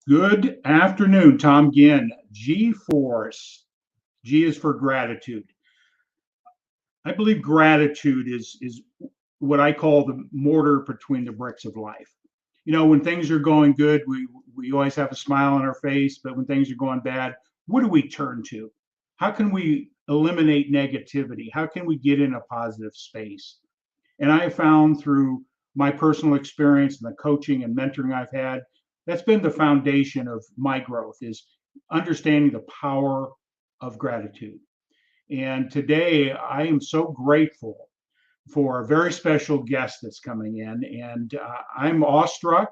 Good afternoon, Tom Ginn. G-Force. G is for gratitude. I believe gratitude is what I call the mortar between the bricks of life. You know, when things are going good, we always have a smile on our face, but when things are going bad, what do we turn to? How can we eliminate negativity? How can we get in a positive space? And I have found through my personal experience and the coaching and mentoring I've had, that's been the foundation of my growth is understanding the power of gratitude. And today I am so grateful for a very special guest that's coming in. And I'm awestruck.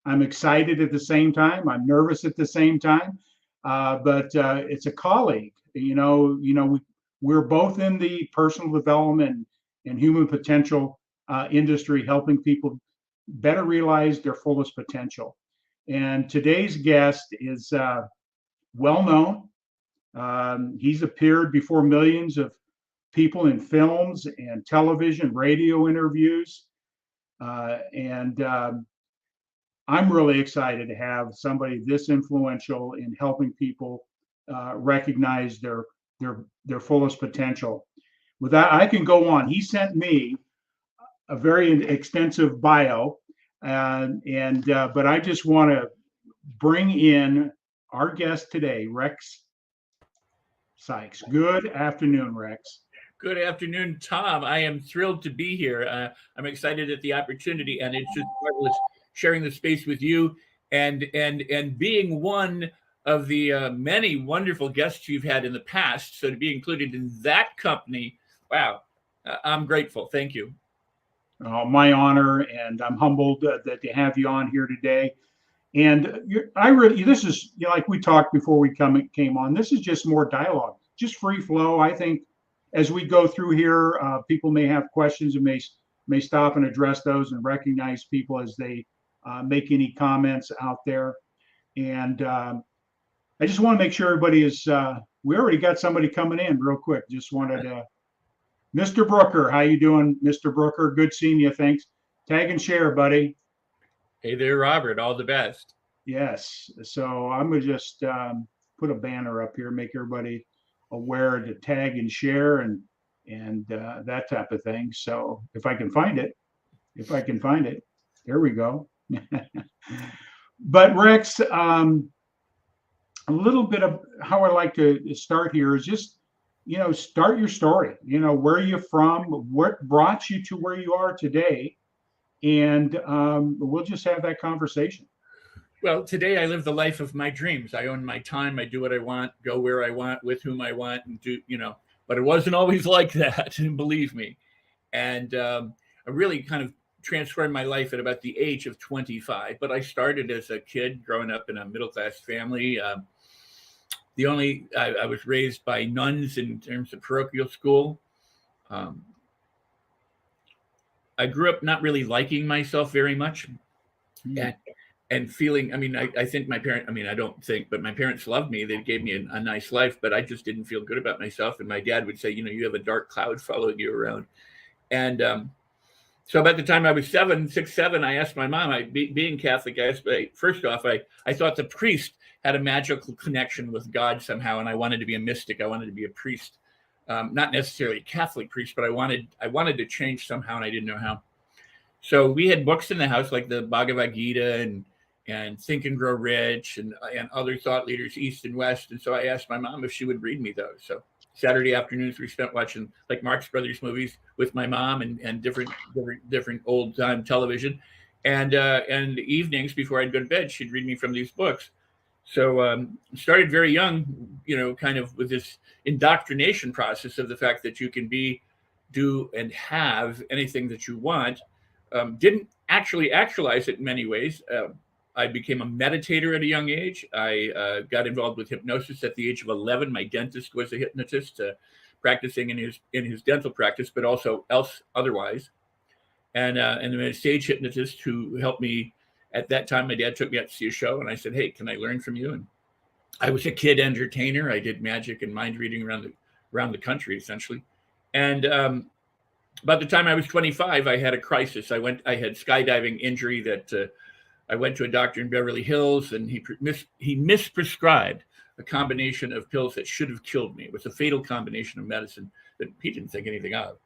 I'm excited at the same time. I'm nervous at the same time. But it's a colleague. We're both in the personal development and human potential industry, helping people better realize their fullest potential. And today's guest is well known. He's appeared before millions of people in films and television, radio interviews. And I'm really excited to have somebody this influential in helping people recognize their fullest potential. With that, I can go on. He sent me a very extensive bio, but I just want to bring in our guest today, Rex Sikes. Good afternoon, Rex. Good afternoon, Tom. I am thrilled to be here. I'm excited at the opportunity, and it's just marvelous sharing the space with you and being one of the many wonderful guests you've had in the past. So to be included in that company, wow, I'm grateful. Thank you. My honor, and I'm humbled that to have you on here today. And this is like we talked before we came on. This is just more dialogue, just free flow. I think as we go through here, people may have questions and may stop and address those and recognize people as they make any comments out there. And I just want to make sure everybody is. We already got somebody coming in real quick. Just wanted to. Mr. Brooker, how you doing, Mr. Brooker? Good seeing you. Thanks. Tag and share, buddy. Hey there, Robert. All the best. Yes. So I'm gonna just put a banner up here, make everybody aware to tag and share and that type of thing. So if I can find it, there we go. But Rex, a little bit of how I like to start here is just, start your story. Where are you from? What brought you to where you are today? And we'll just have that conversation. Well, today I live the life of my dreams. I own my time. I do what I want, go where I want, with whom I want, and do, but it wasn't always like that, believe me. And I really kind of transformed my life at about the age of 25. But I started as a kid growing up in a middle-class family. I was raised by nuns in terms of parochial school. I grew up not really liking myself very much. And feeling, I think my parents, I don't think, but my parents loved me. They gave me a nice life, but I just didn't feel good about myself. And my dad would say, you have a dark cloud following you around. And so about the time I was 6, 7, I asked my mom, being Catholic, first off, I thought the priest had a magical connection with God somehow. And I wanted to be a mystic. I wanted to be a priest, not necessarily a Catholic priest, but I wanted to change somehow. And I didn't know how. So we had books in the house like the Bhagavad Gita and Think and Grow Rich and other thought leaders, East and West. And so I asked my mom if she would read me those. So Saturday afternoons we spent watching like Marx Brothers movies with my mom and different old time television. And evenings before I'd go to bed, she'd read me from these books. So started very young, kind of with this indoctrination process of the fact that you can do and have anything that you want. Didn't actually actualize it in many ways. I became a meditator at a young age. I got involved with hypnosis at the age of 11. My dentist was a hypnotist, practicing in his dental practice, but also otherwise. And a stage hypnotist who helped me. At that time, my dad took me out to see a show, and I said, "Hey, can I learn from you?" And I was a kid entertainer. I did magic and mind reading around the country, essentially. And by the time I was 25, I had a crisis. I had skydiving injury that I went to a doctor in Beverly Hills, and he misprescribed a combination of pills that should have killed me. It was a fatal combination of medicine that he didn't think anything of.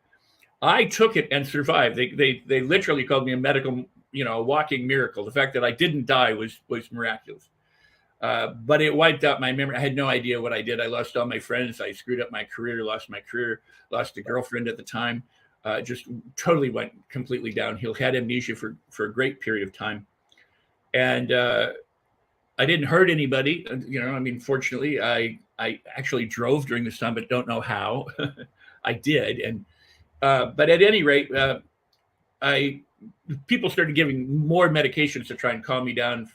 I took it and survived. They literally called me a medical, a walking miracle. The fact that I didn't die was miraculous. But it wiped out my memory. I had no idea what I did. I lost all my friends. I screwed up my career, lost a girlfriend at the time. Just totally went completely downhill. Had amnesia for a great period of time. And I didn't hurt anybody. Fortunately, I actually drove during this time, but don't know how. I did. And but at any rate, people started giving more medications to try and calm me down,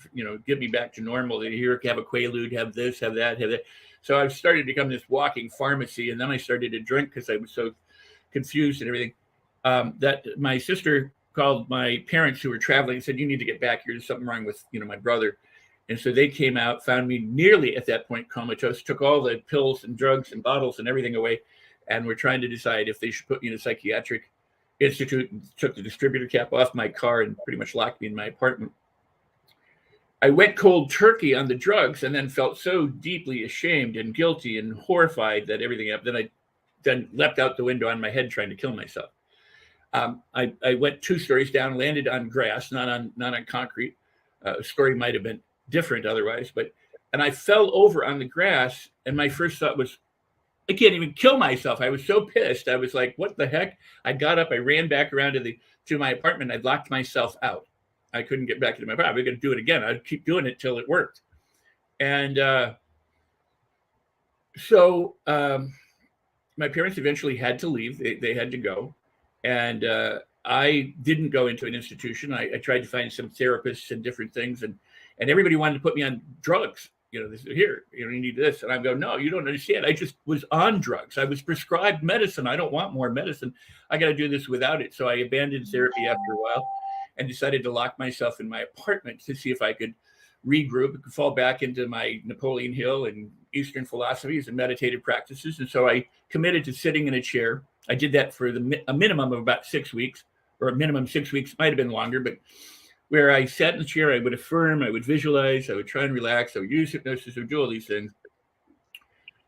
get me back to normal. Here, have a Quaalude, have this, have that, have that. So I started to become this walking pharmacy. And then I started to drink because I was so confused and everything, that my sister called my parents who were traveling and said, you need to get back here. There's something wrong with, my brother. And so they came out, found me nearly at that point comatose, took all the pills and drugs and bottles and everything away, and were trying to decide if they should put me in a psychiatric institute, and took the distributor cap off my car and pretty much locked me in my apartment. I went cold turkey on the drugs and then felt so deeply ashamed and guilty and horrified that everything happened. Then I leapt out the window on my head trying to kill myself. I went 2 stories down, landed on grass, not on concrete. Story might have been different otherwise, and I fell over on the grass, and my first thought was, I can't even kill myself. I was so pissed. I was like, what the heck? I got up, I ran back around to my apartment. I'd locked myself out. I couldn't get back into my apartment. I was going to do it again. I'd keep doing it till it worked. And so my parents eventually had to leave. They had to go. And I didn't go into an institution. I tried to find some therapists and different things. And everybody wanted to put me on drugs. Here, you need this. And I go, no, you don't understand. I just was on drugs. I was prescribed medicine. I don't want more medicine. I got to do this without it. So I abandoned therapy after a while and decided to lock myself in my apartment to see if I could regroup, fall back into my Napoleon Hill and Eastern philosophies and meditative practices. And so I committed to sitting in a chair. I did that for a minimum of about 6 weeks, or a minimum 6 weeks, might have been longer, but where I sat in the chair, I would affirm, I would visualize, I would try and relax, I would use hypnosis, I would do all these things.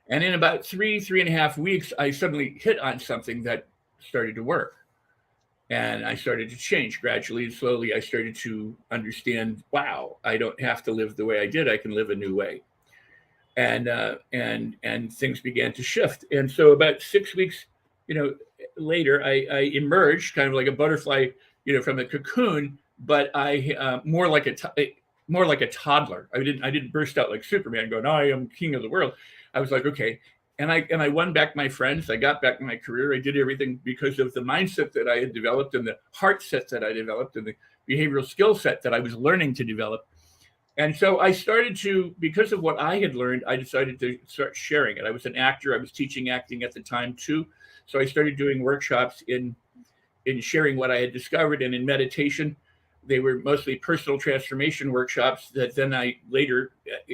And in about 3.5 weeks, I suddenly hit on something that started to work. And I started to change gradually and slowly. I started to understand, wow, I don't have to live the way I did. I can live a new way. And things began to shift. And so about 6 weeks, later, I emerged kind of like a butterfly, from a cocoon, but I more like a toddler. I didn't burst out like Superman going, I am king of the world. I was like, okay. And I won back my friends. I got back my career. I did everything because of the mindset that I had developed and the heart set that I developed and the behavioral skill set that I was learning to develop. And so I started to, because of what I had learned, I decided to start sharing it. I was an actor. I was teaching acting at the time too. So I started doing workshops in sharing what I had discovered, and in meditation. They were mostly personal transformation workshops that then I later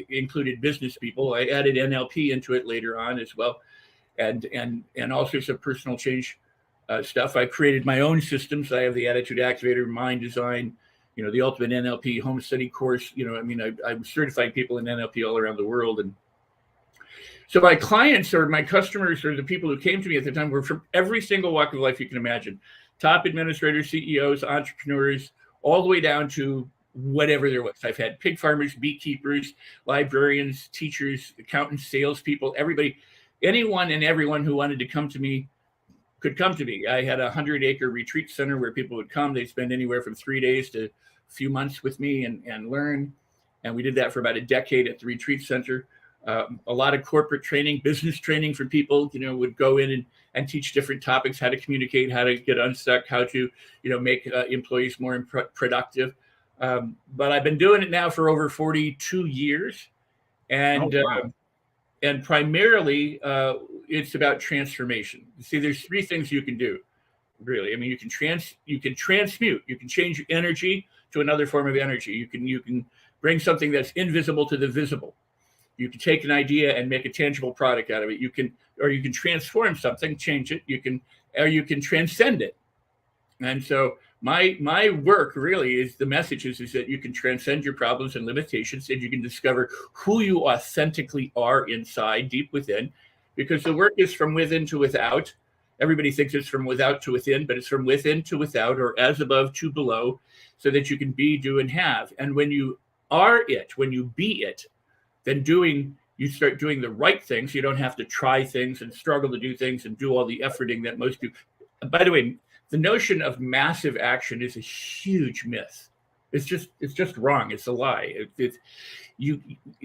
included business people. I added NLP into it later on as well, and all sorts of personal change stuff. I created my own systems. I have the Attitude Activator, Mind Design, the Ultimate NLP Home Study course. I was certifying people in NLP all around the world. And so my clients or my customers or the people who came to me at the time were from every single walk of life you can imagine. Top administrators, CEOs, entrepreneurs, all the way down to whatever there was. I've had pig farmers, beekeepers, librarians, teachers, accountants, salespeople, everybody, anyone and everyone who wanted to come to me could come to me. I had a 100-acre retreat center where people would come. They'd spend anywhere from 3 days to a few months with me and learn. And we did that for about a decade at the retreat center. A lot of corporate training, business training for people, would go in and teach different topics, how to communicate, how to get unstuck, how to, make employees more productive. But I've been doing it now for over 42 years. And, and primarily it's about transformation. See, there's 3 things you can do, really. I mean, you can transmute, you can change your energy to another form of energy. You can bring something that's invisible to the visible. You can take an idea and make a tangible product out of it. You can transform something, change it. You can transcend it. And so my work really is the message is that you can transcend your problems and limitations, and you can discover who you authentically are inside, deep within, because the work is from within to without. Everybody thinks it's from without to within, but it's from within to without, or as above to below, so that you can be, do, and have. And when you are it, when you be it, then you start doing the right things. You don't have to try things and struggle to do things and do all the efforting that most do. By the way, the notion of massive action is a huge myth. It's just wrong. It's a lie.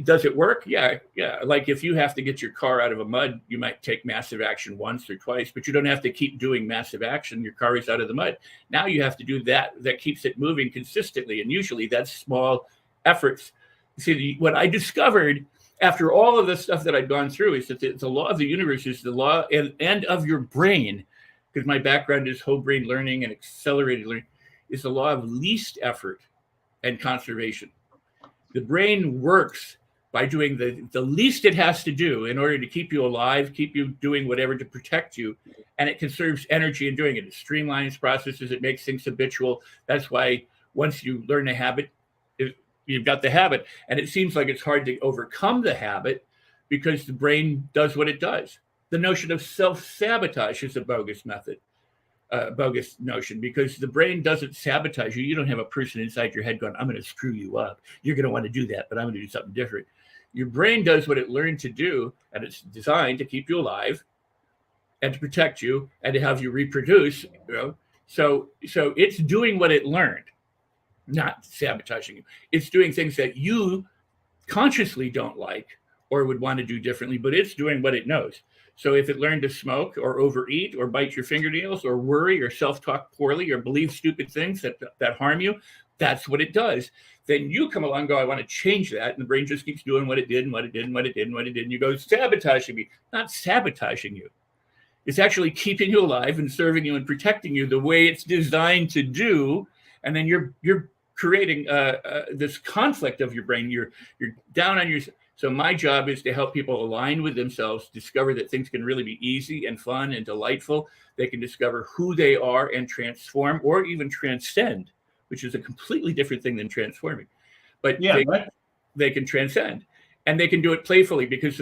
Does it work? Yeah. Like if you have to get your car out of a mud, you might take massive action once or twice, but you don't have to keep doing massive action. Your car is out of the mud. Now you have to do that keeps it moving consistently, and usually that's small efforts. See, what I discovered after all of the stuff that I'd gone through is that the law of the universe is the law and of your brain, because my background is whole brain learning and accelerated learning, is the law of least effort and conservation. The brain works by doing the least it has to do in order to keep you alive, keep you doing whatever to protect you. And it conserves energy in doing it. It streamlines processes. It makes things habitual. That's why once you learn a habit, you've got the habit. And it seems like it's hard to overcome the habit because the brain does what it does. The notion of self-sabotage is a bogus method. Bogus notion, because the brain doesn't sabotage you. You don't have a person inside your head going, I'm going to screw you up. You're going to want to do that, but I'm going to do something different. Your brain does what it learned to do, and it's designed to keep you alive and to protect you and to have you reproduce. So it's doing what it learned, not sabotaging you. It's doing things that you consciously don't like or would want to do differently, but it's doing what it knows. So if it learned to smoke or overeat or bite your fingernails or worry or self-talk poorly or believe stupid things that harm you, that's what it does. Then you come along and go, I want to change that. And the brain just keeps doing what it did and what it did and what it did and what it did. And you go, sabotaging me. Not sabotaging you. It's actually keeping you alive and serving you and protecting you the way it's designed to do. And then you're creating this conflict of your brain. You're down on your... So my job is to help people align with themselves, discover that things can really be easy and fun and delightful. They can discover who they are and transform or even transcend, which is a completely different thing than transforming. But yeah, they can transcend, and they can do it playfully because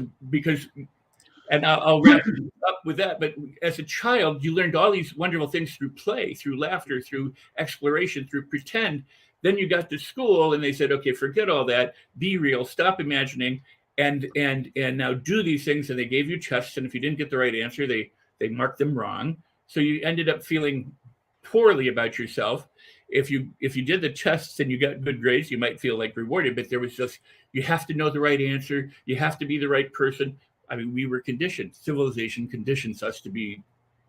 and I'll wrap up with that. But as a child, you learned all these wonderful things through play, through laughter, through exploration, through pretend. Then you got to school and they said, okay, forget all that, be real, stop imagining, and now do these things. And they gave you tests. And if you didn't get the right answer, they marked them wrong. So you ended up feeling poorly about yourself. If you did the tests and you got good grades, you might feel like rewarded, but there was just, you have to know the right answer. You have to be the right person. I mean, we were conditioned. Civilization conditions us to be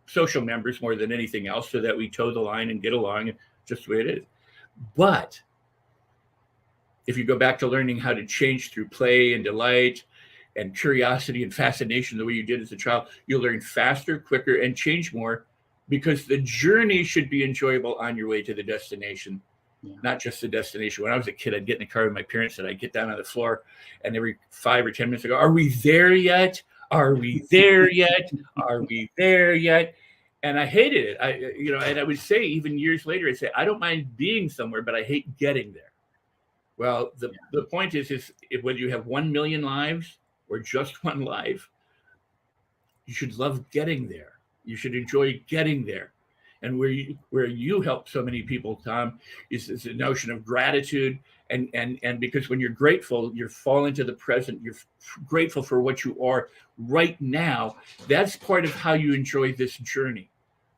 social members more than anything else so that we toe the line and get along, just the way it is. But if you go back to learning how to change through play and delight and curiosity and fascination the way you did as a child, you'll learn faster, quicker, and change more, because the journey should be enjoyable on your way to the destination, not just the destination. When I was a kid, I'd get in the car with my parents and I'd get down on the floor, and every 5 or 10 minutes I go, are we there yet? Are we there yet? Are we there yet? And I hated it. And I would say even years later, I'd say, I don't mind being somewhere, but I hate getting there. Well, the point is if whether you have 1 million lives or just one life, you should love getting there. You should enjoy getting there. And where you help so many people, Tom, is the notion of gratitude. And because when you're grateful, you fall into the present. You're grateful for what you are right now. That's part of how you enjoy this journey.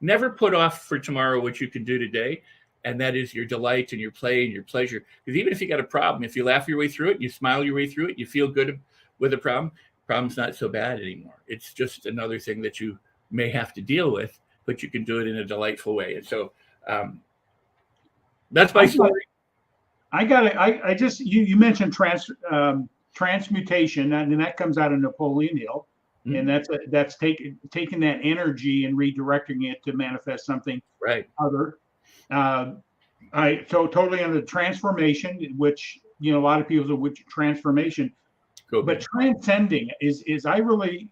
Never put off for tomorrow what you can do today. And that is your delight and your play and your pleasure. Because even if you got a problem, if you laugh your way through it, and you smile your way through it, you feel good with a problem's not so bad anymore. It's just another thing that you may have to deal with, but you can do it in a delightful way. And so that's my story. I got it. I just, you mentioned transmutation, and that comes out of Napoleon Hill. Mm-hmm. And that's taking that energy and redirecting it to manifest something other. I totally under the transformation, which, a lot of people say, which transformation, but transcending is I really,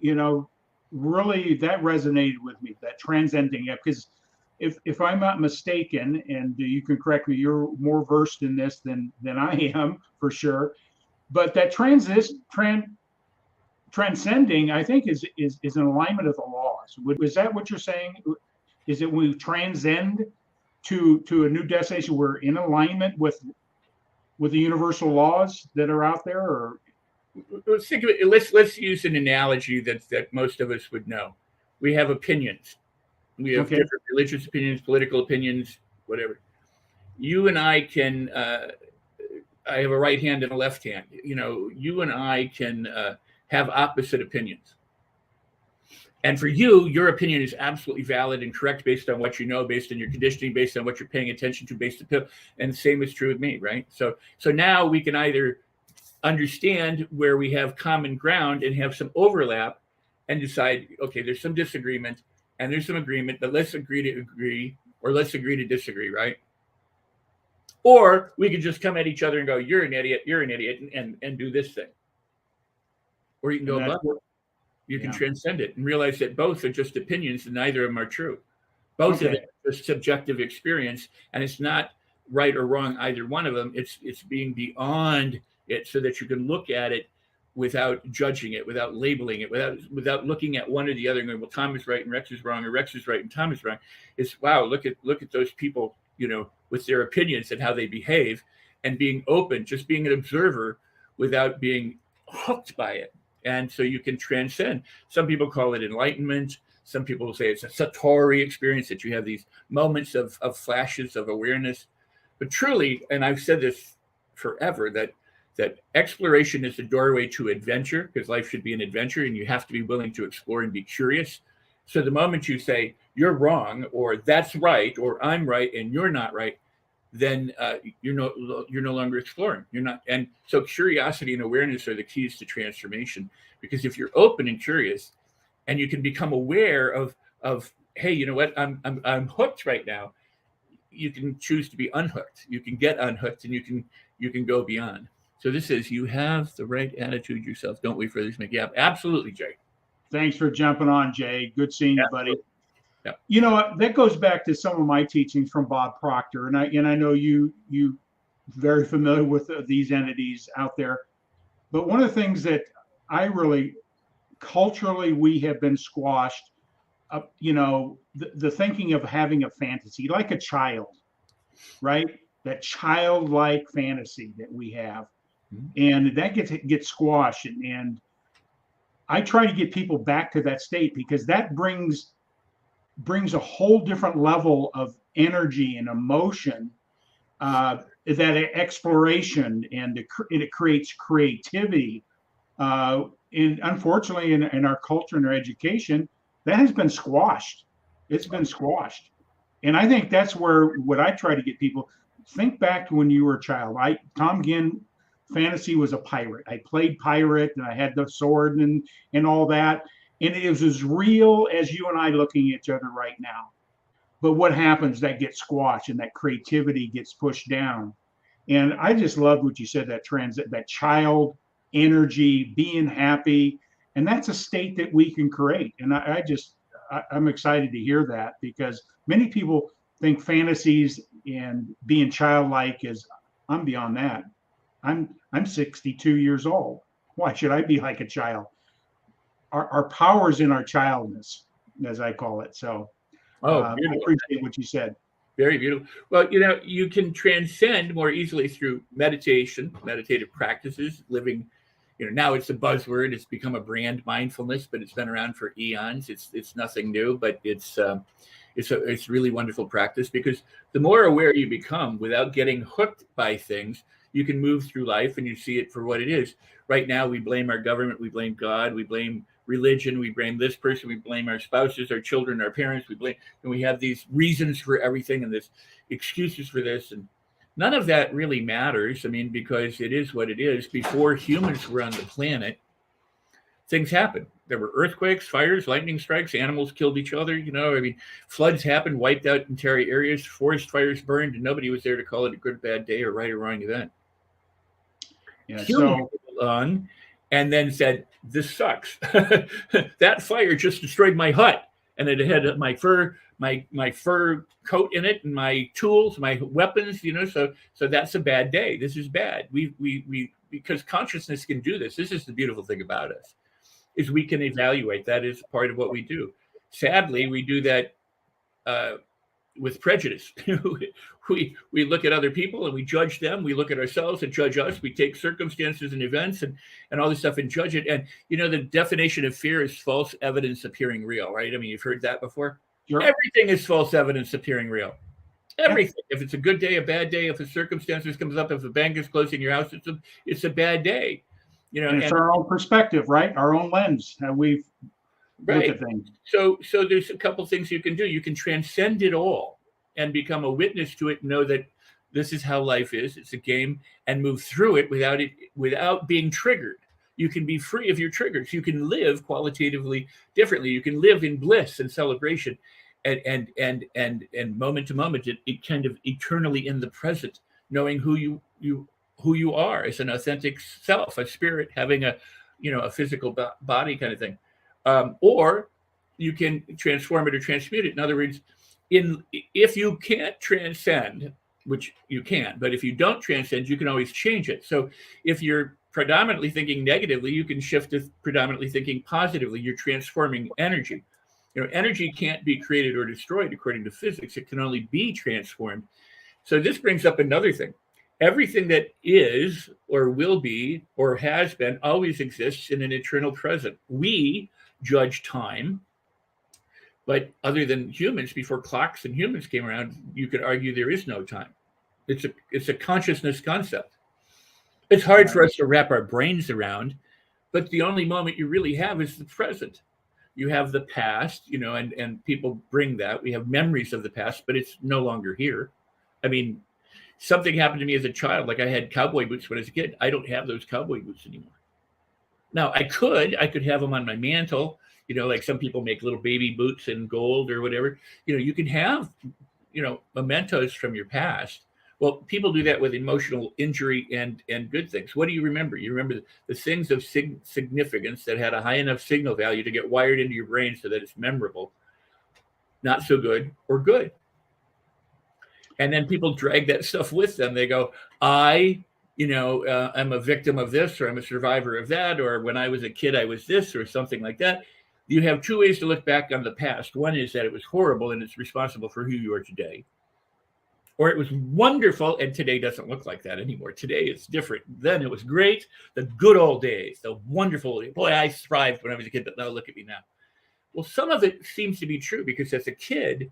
really that resonated with me, that transcending, because if I'm not mistaken, and you can correct me, you're more versed in this than I am for sure. But that transcending, I think, is in alignment of the laws. Is that what you're saying? Is it we transcend to a new destination? We're in alignment with the universal laws that are out there, or Let's think of it. Let's use an analogy that most of us would know. We have opinions. We have different religious opinions, political opinions, whatever. You and I can. I have a right hand and a left hand. You and I can have opposite opinions. And for you, your opinion is absolutely valid and correct based on what you know, based on your conditioning, based on what you're paying attention to, and the same is true with me, right? So now we can either understand where we have common ground and have some overlap and decide, okay, there's some disagreement and there's some agreement, but let's agree to agree, or let's agree to disagree, right? Or we could just come at each other and go, you're an idiot, and do this thing. Or you can go above it. You can transcend it and realize that both are just opinions and neither of them are true. Both of them are just subjective experience, and it's not right or wrong, either one of them. It's being beyond it so that you can look at it without judging it, without labeling it, without looking at one or the other and going, well, Tom is right and Rex is wrong, or Rex is right and Tom is wrong. It's, wow, look at those people, with their opinions and how they behave, and being open, just being an observer without being hooked by it. And so you can transcend. Some people call it enlightenment. Some people will say it's a Satori experience, that you have these moments of flashes of awareness. But truly, and I've said this forever, that exploration is the doorway to adventure, because life should be an adventure and you have to be willing to explore and be curious. So the moment you say you're wrong, or that's right, or I'm right and you're not right, then you're no longer exploring. You're not. And so curiosity and awareness are the keys to transformation, because if you're open and curious and you can become aware of hey, you know what, I'm hooked right now, you can choose to be unhooked. You can get unhooked, and you can go beyond. So this is, you have the right attitude yourself. Don't wait for others to make you happy. Absolutely, Jay. Thanks for jumping on, Jay. Good seeing you, buddy. Yeah. That goes back to some of my teachings from Bob Proctor, and I know you very familiar with these entities out there. But one of the things that I really, culturally, we have been squashed. The thinking of having a fantasy like a child, right? That childlike fantasy that we have, and that gets squashed. And I try to get people back to that state, because that brings a whole different level of energy and emotion, that exploration, and it creates creativity. And unfortunately, in our culture and our education, that has been squashed. It's been squashed. And I think that's what I try to get people, think back to when you were a child. Tom Ginn, fantasy was a pirate. I played pirate, and I had the sword and all that. And it was as real as you and I looking at each other right now. But what happens, that gets squashed, and that creativity gets pushed down. And I just loved what you said, that child energy, being happy. And that's a state that we can create. And I'm excited to hear that, because many people think fantasies and being childlike is, I'm beyond that. I'm 62 years old. Why should I be like a child? Our power's in our childness, as I call it. So I appreciate what you said. Very beautiful. Well, you can transcend more easily through meditation, meditative practices, living. Now it's a buzzword. It's become a brand, mindfulness, but it's been around for eons. It's nothing new, but it's really wonderful practice, because the more aware you become without getting hooked by things, you can move through life and you see it for what it is. Right now, we blame our government, we blame God, we blame religion, we blame this person, we blame our spouses, our children, our parents, and we have these reasons for everything and this excuses for this, and none of that really matters. I mean, because it is what it is. Before humans were on the planet, things happened. There were earthquakes, fires, lightning strikes, animals killed each other. Floods happened, wiped out entire areas, forest fires burned, and nobody was there to call it a good or bad day or right or wrong event. Yeah, Humans came along and then said, this sucks. That fire just destroyed my hut, and it had my fur my fur coat in it and my tools, my weapons, so that's a bad day. This is bad. We because consciousness can do this. This is the beautiful thing about us, is we can evaluate. That is part of what we do. Sadly, we do that with prejudice. we look at other people and we judge them. We look at ourselves and judge us. We take circumstances and events and all this stuff and judge it. And the definition of fear is false evidence appearing real, right? I mean, you've heard that before. Sure. Everything is false evidence appearing real. Everything. Yeah. If it's a good day, a bad day, if a circumstances comes up, if a bank is closing your house, it's a bad day. And it's our own perspective, right? Our own lens, how we look at things. So there's a couple things you can do. You can transcend it all and become a witness to it, and know that this is how life is. It's a game, and move through it without being triggered. You can be free of your triggers. You can live qualitatively differently. You can live in bliss and celebration, and moment to moment, it kind of eternally in the present, knowing who you are as an authentic self, a spirit having a physical body kind of thing. Or you can transform it or transmute it. In other words, if you can't transcend, which you can, but if you don't transcend, you can always change it. So if you're predominantly thinking negatively, you can shift to predominantly thinking positively. You're transforming energy. Energy can't be created or destroyed according to physics. It can only be transformed. So this brings up another thing. Everything that is or will be or has been always exists in an eternal present. We judge time, but other than humans, before clocks and humans came around, you could argue there is no time. It's a consciousness concept. It's hard for us to wrap our brains around, but the only moment you really have is the present. You have the past, and people bring that. We have memories of the past, but it's no longer here. I mean, something happened to me as a child. Like, I had cowboy boots when I was a kid. I don't have those cowboy boots anymore. Now, I could have them on my mantle, like some people make little baby boots in gold or whatever. You can have, mementos from your past. Well, people do that with emotional injury and good things. What do you remember? You remember the things of significance that had a high enough signal value to get wired into your brain so that it's memorable, not so good or good. And then people drag that stuff with them. They go, I'm a victim of this, or I'm a survivor of that, or when I was a kid, I was this, or something like that. You have two ways to look back on the past. One is that it was horrible and it's responsible for who you are today. Or it was wonderful and today doesn't look like that anymore. Today it's different. Then it was great. The good old days, the wonderful, boy, I thrived when I was a kid, but now look at me now. Well, some of it seems to be true because as a kid,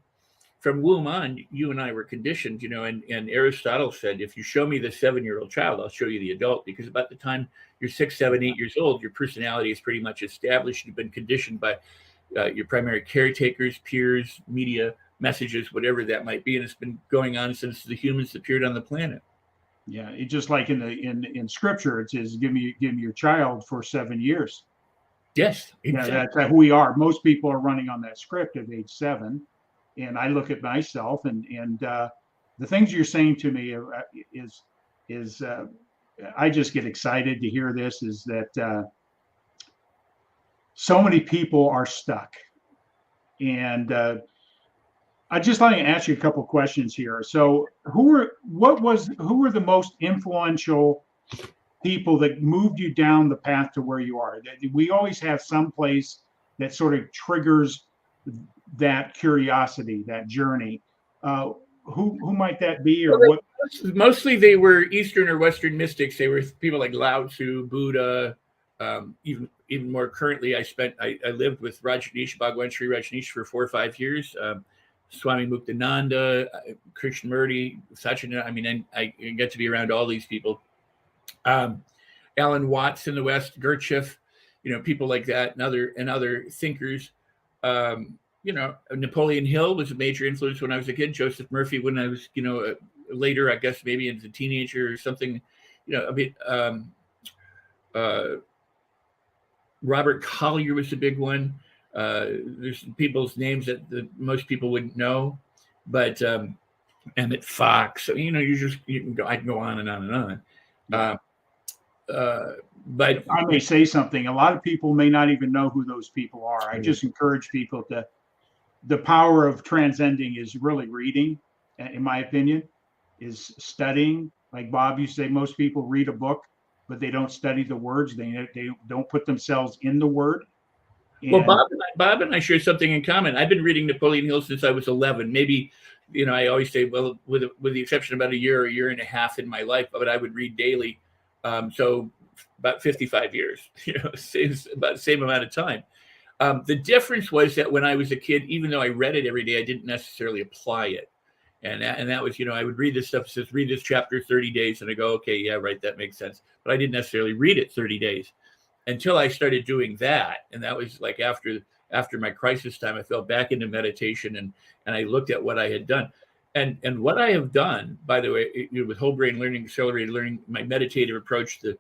from womb on, you and I were conditioned, and Aristotle said, if you show me the 7-year-old child, I'll show you the adult, because about the time you're 6, 7, 8 years old, your personality is pretty much established. You've been conditioned by your primary caretakers, peers, media, messages, whatever that might be. And it's been going on since the humans appeared on the planet. Yeah. It just like in scripture, it says, give me your child for 7 years. Yes. Exactly. Yeah, that's who we are. Most people are running on that script at age 7. And I look at myself and the things you're saying to me is I just get excited to hear this, is that so many people are stuck. And I'd just like to ask you a couple questions here. So who were the most influential people that moved you down the path to where you are? We always have some place that sort of triggers that curiosity, that journey. Who might that be, or what? Mostly they were Eastern or Western mystics. They were people like Lao Tzu, Buddha. Even more currently, I lived with Rajneesh, Bhagwan Sri Rajneesh, for 4 or 5 years. Swami Muktananda, Krishnamurti, Satchidananda. I mean, I get to be around all these people. Alan Watts in the West, Gurdjieff, people like that, and other thinkers. Napoleon Hill was a major influence when I was a kid. Joseph Murphy when I was, later, I guess maybe as a teenager or something. Robert Collier was a big one. There's people's names that most people wouldn't know, but Emmett Fox. You can go. I can go on and on and on. But I may say something. A lot of people may not even know who those people are. I just encourage people to the power of transcending is really reading, in my opinion, is studying. Like Bob used to say, most people read a book, but they don't study the words. They don't put themselves in the word. Well, And Bob and I share something in common. I've been reading Napoleon Hill since I was 11. Maybe, I always say, well, with the exception of about a year and a half in my life, but I would read daily. So about 55 years, it's about the same amount of time. The difference was that when I was a kid, even though I read it every day, I didn't necessarily apply it. And that was, I would read this stuff. It says, read this chapter 30 days. And I go, okay, yeah, right. That makes sense. But I didn't necessarily read it 30 days until I started doing that. And that was like after my crisis time, I fell back into meditation and I looked at what I had done. And what I have done, by the way, with whole brain learning, accelerated learning, my meditative approach, the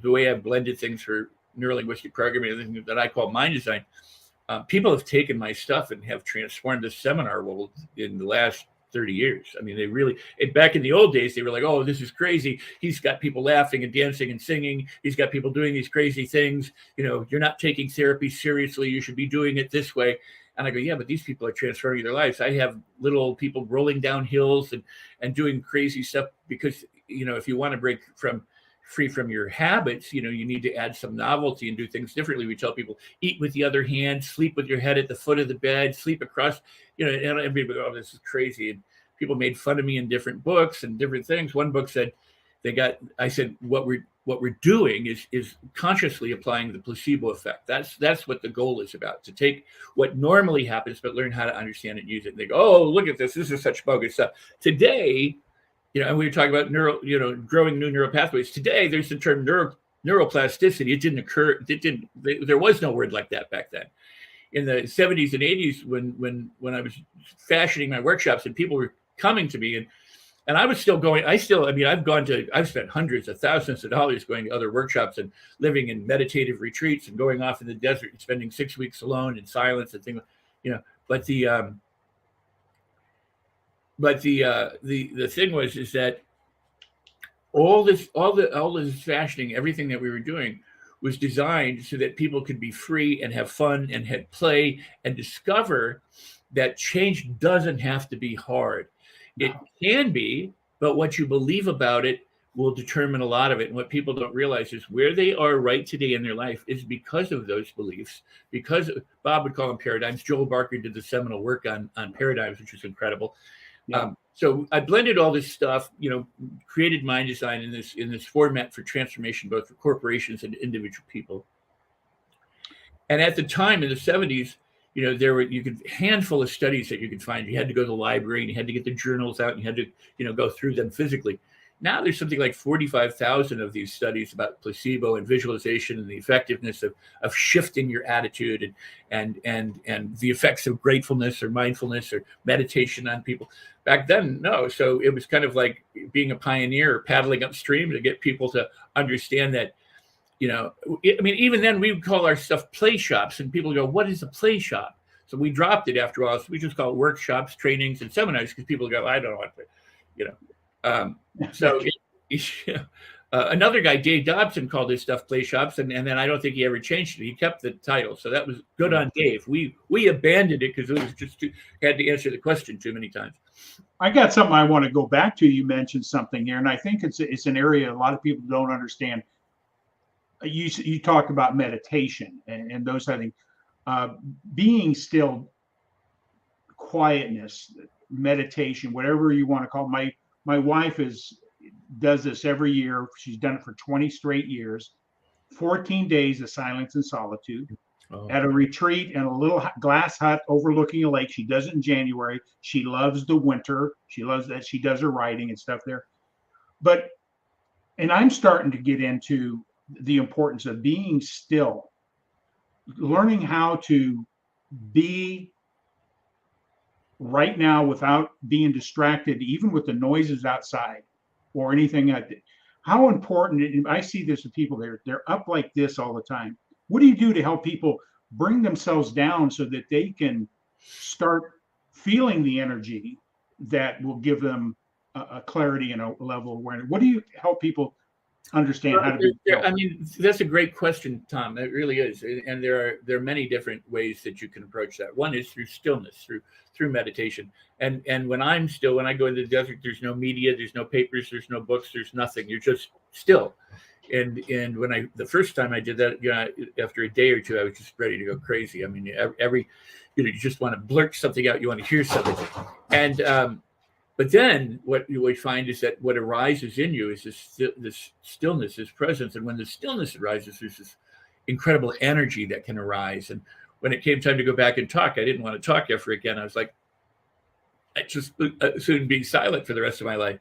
way I've blended things for neurolinguistic programming, everything that I call mind design, people have taken my stuff and have transformed the seminar world in the last 30 years. I mean, they really, back in the old days, they were like, oh, this is crazy. He's got people laughing and dancing and singing. He's got people doing these crazy things. You're not taking therapy seriously. You should be doing it this way. And I go, yeah, but these people are transforming their lives. I have little old people rolling down hills and doing crazy stuff because, if you want to break free from your habits, you need to add some novelty and do things differently. We tell people, eat with the other hand, sleep with your head at the foot of the bed, sleep across, and everybody, oh, this is crazy. And people made fun of me in different books and different things. One book said, I said, what we're doing is consciously applying the placebo effect. That's what the goal is about, to take what normally happens, but learn how to understand it and use it. And they go, oh, look at this. This is such bogus stuff. Today, and we were talking about growing new neural pathways. Today, there's the term neuroplasticity. It didn't occur. There was no word like that back then. In the 70s and 80s, when I was fashioning my workshops and people were coming to me and I was still going. I've spent hundreds of thousands of dollars going to other workshops and living in meditative retreats and going off in the desert and spending 6 weeks alone in silence and things. But the thing was is that all this fashioning, everything that we were doing was designed so that people could be free and have fun and had play and discover that change doesn't have to be hard. No. It can be, but what you believe about it will determine a lot of it. And what people don't realize is where they are right today in their life is because of those beliefs, because Bob would call them paradigms. Joel Barker did the seminal work on paradigms, which was incredible. Yeah. So I blended all this stuff, created mind design in this format for transformation, both for corporations and individual people. And at the time in the 70s, there were handful of studies that you could find. You had to go to the library and you had to get the journals out and you had to, go through them physically. Now there's something like 45,000 of these studies about placebo and visualization and the effectiveness of shifting your attitude and the effects of gratefulness or mindfulness or meditation on people. Back then, no. So it was kind of like being a pioneer or paddling upstream to get people to understand that, even then we would call our stuff play shops and people go, what is a play shop? So we dropped it after all. So we just call it workshops, trainings, and seminars because people go, I don't know what to, another guy, Dave Dobson, called his stuff play shops, and then I don't think he ever changed it. He kept the title, so that was good on Dave. We abandoned it because it was just had to answer the question too many times. I got something I want to go back to. You mentioned something here, and I think it's an area a lot of people don't understand. You talk about meditation and those kind of things. Being still, quietness, meditation, whatever you want to call it. My wife does this every year. She's done it for 20 straight years, 14 days of silence and solitude at a retreat in a little glass hut overlooking a lake. She does it in January. She loves the winter. She loves that. She does her writing and stuff there. And I'm starting to get into the importance of being still, learning how to be right now without being distracted, even with the noises outside or anything like that. How important, I see this with people, they're up like this all the time. What do you do to help people bring themselves down so that they can start feeling the energy that will give them a clarity and a level of awareness? What do you help people understand how to be still? I mean, that's a great question, Tom. It really is, and there are many different ways that you can approach that. One is through stillness, through meditation. And when I'm still, when I go into the desert, there's no media, there's no papers, there's no books, there's nothing. You're just still. And when the first time I did that, after a day or two, I was just ready to go crazy. I mean, you just want to blurt something out, you want to hear something, and but then what you would find is that what arises in you is this stillness, this presence. And when the stillness arises, there's this incredible energy that can arise. And when it came time to go back and talk, I didn't want to talk ever again. I was like, I just soon be silent for the rest of my life.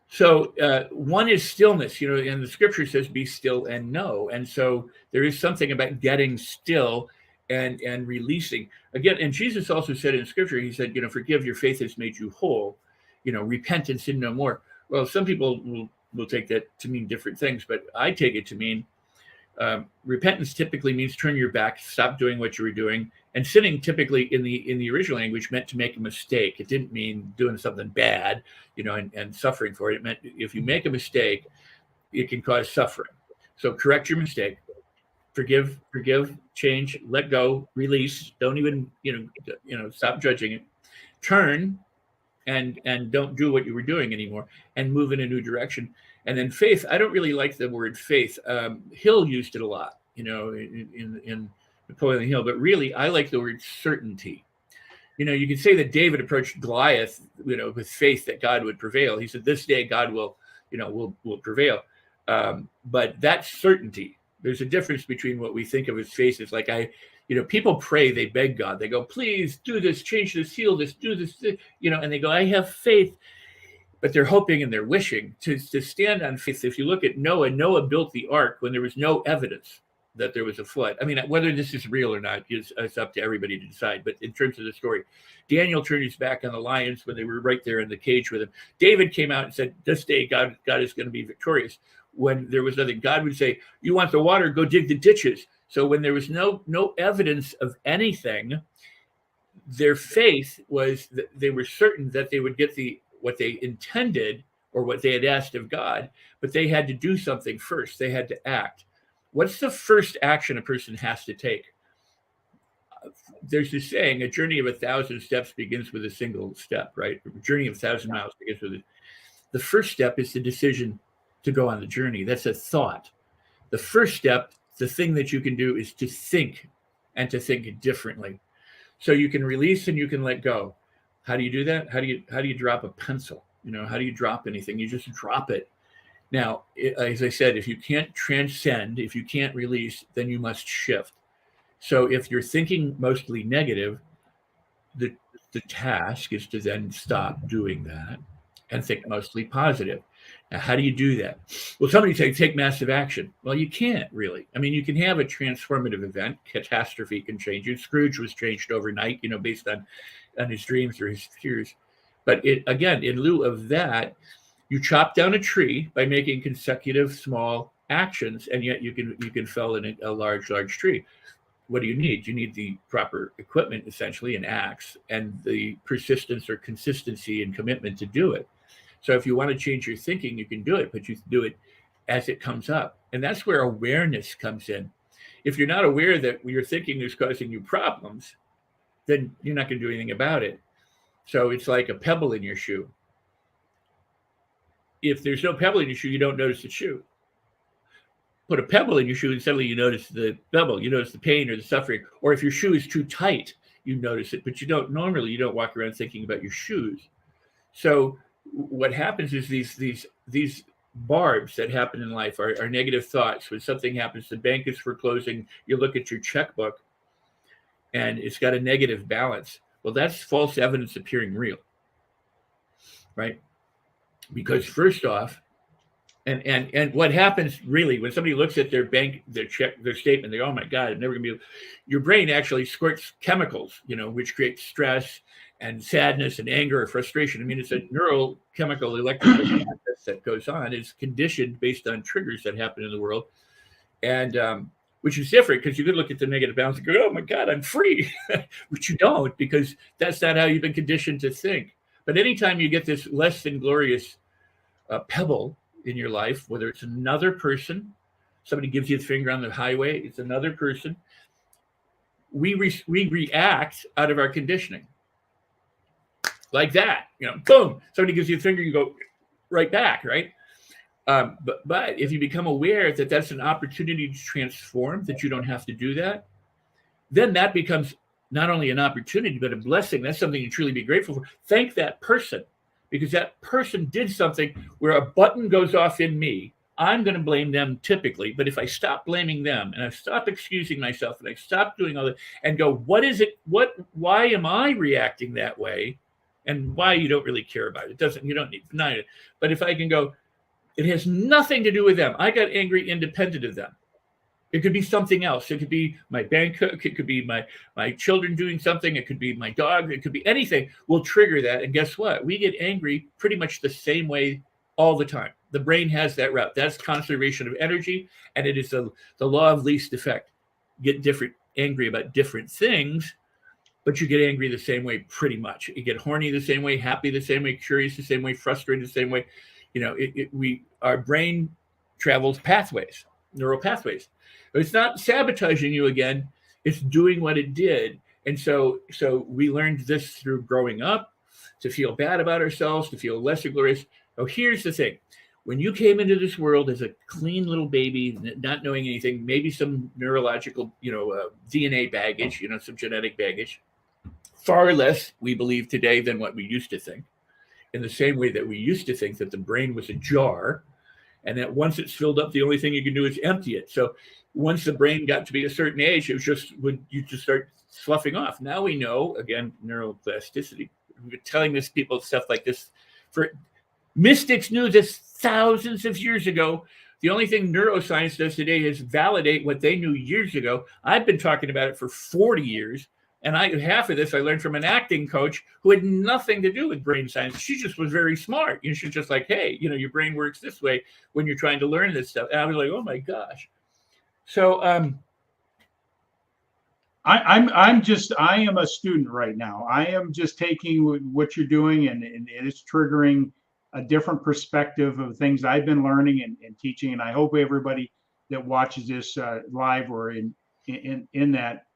So one is stillness, and the scripture says, be still and know. And so there is something about getting still and releasing. Again, and Jesus also said in scripture, he said, forgive, your faith has made you whole, repent and sin no more. Well, some people will take that to mean different things, but I take it to mean repentance typically means turn your back, stop doing what you were doing. And sinning typically in the original language meant to make a mistake. It didn't mean doing something bad, and suffering for it. It meant if you make a mistake, it can cause suffering. So correct your mistake. Forgive, change, let go, release. Don't even, stop judging it. Turn and don't do what you were doing anymore and move in a new direction. And then faith, I don't really like the word faith. Hill used it a lot, in Napoleon Hill, but really I like the word certainty. You can say that David approached Goliath, with faith that God would prevail. He said, this day God will prevail. But that's certainty. There's a difference between what we think of as faith. It's like people pray, they beg God. They go, please do this, change this, heal this, do this, and they go, I have faith. But they're hoping and they're wishing to stand on faith. If you look at Noah built the ark when there was no evidence that there was a flood. I mean, whether this is real or not is up to everybody to decide. But in terms of the story, Daniel turned his back on the lions when they were right there in the cage with him. David came out and said, this day God is going to be victorious. When there was nothing, God would say, you want the water, go dig the ditches. So when there was no evidence of anything, their faith was that they were certain that they would get what they intended or what they had asked of God, but they had to do something first. They had to act. What's the first action a person has to take? There's this saying, a journey of 1,000 steps begins with a single step, right? A journey of 1,000 miles begins with it. The first step is the decision to go on the journey. That's a thought. The first step, the thing that you can do is to think and to think differently. So you can release and you can let go. How do you do that? How do you drop a pencil? How do you drop anything? You just drop it. Now, as I said, if you can't transcend, if you can't release, then you must shift. So if you're thinking mostly negative, the task is to then stop doing that and think mostly positive. Now, how do you do that? Well, somebody say take massive action. Well, you can't really. I mean, you can have a transformative event. Catastrophe can change you. Scrooge was changed overnight, based on his dreams or his fears. But again, in lieu of that, you chop down a tree by making consecutive small actions, and yet you can fell in a large tree. What do you need? You need the proper equipment, essentially, an axe, and the persistence or consistency and commitment to do it. So if you want to change your thinking, you can do it, but you do it as it comes up. And that's where awareness comes in. If you're not aware that your thinking is causing you problems, then you're not going to do anything about it. So it's like a pebble in your shoe. If there's no pebble in your shoe, you don't notice the shoe. Put a pebble in your shoe and suddenly you notice the pebble, you notice the pain or the suffering. Or if your shoe is too tight, you notice it, but you don't walk around thinking about your shoes. So what happens is these barbs that happen in life are negative thoughts. When something happens, the bank is foreclosing, you look at your checkbook and it's got a negative balance. Well, that's false evidence appearing real, right? Because first off, and what happens really when somebody looks at their bank, their check, their statement, they go, oh my God, I'm never gonna be. Your brain actually squirts chemicals, which create stress and sadness and anger or frustration. I mean, it's a neurochemical electrical process that goes on. It's conditioned based on triggers that happen in the world, and which is different because you could look at the negative balance and go, oh my God, I'm free, but you don't, because that's not how you've been conditioned to think. But anytime you get this less than glorious pebble, in your life, whether it's another person, somebody gives you the finger on the highway, it's another person. We react out of our conditioning. Like that, boom, somebody gives you a finger, you go right back, right? But if you become aware that that's an opportunity to transform, that you don't have to do that, then that becomes not only an opportunity, but a blessing. That's something you truly be grateful for. Thank that person, because that person did something where a button goes off in me. I'm going to blame them typically, but if I stop blaming them and I stop excusing myself and I stop doing all that and go, what is it? Why am I reacting that way? And why you don't really care about it. You don't need to deny it. But if I can go, it has nothing to do with them. I got angry independent of them. It could be something else. It could be my bank cook. It could be my children doing something. It could be my dog. It could be anything will trigger that. And guess what? We get angry pretty much the same way all the time. The brain has that route. That's conservation of energy. And it is the law of least effect. Get angry about different things, but you get angry the same way pretty much. You get horny the same way, happy the same way, curious the same way, frustrated the same way. Our brain travels pathways, neural pathways. It's not sabotaging you again. It's doing what it did. And so we learned this through growing up, to feel bad about ourselves, to feel less glorious. Oh, here's the thing. When you came into this world as a clean little baby, not knowing anything, maybe some neurological, DNA baggage, some genetic baggage, far less, we believe today, than what we used to think. In the same way that we used to think that the brain was a jar, and that once it's filled up, the only thing you can do is empty it. So once the brain got to be a certain age, it was you just start sloughing off. Now we know, again, neuroplasticity. We've been telling this people stuff like this for mystics knew this thousands of years ago. The only thing neuroscience does today is validate what they knew years ago. I've been talking about it for 40 years. And half of this I learned from an acting coach who had nothing to do with brain science. She just was very smart. She's just like, hey, your brain works this way when you're trying to learn this stuff. And I was like, oh my gosh. So I am a student right now. I am just taking what you're doing, and it's triggering a different perspective of things I've been learning and teaching. And I hope everybody that watches this live or in that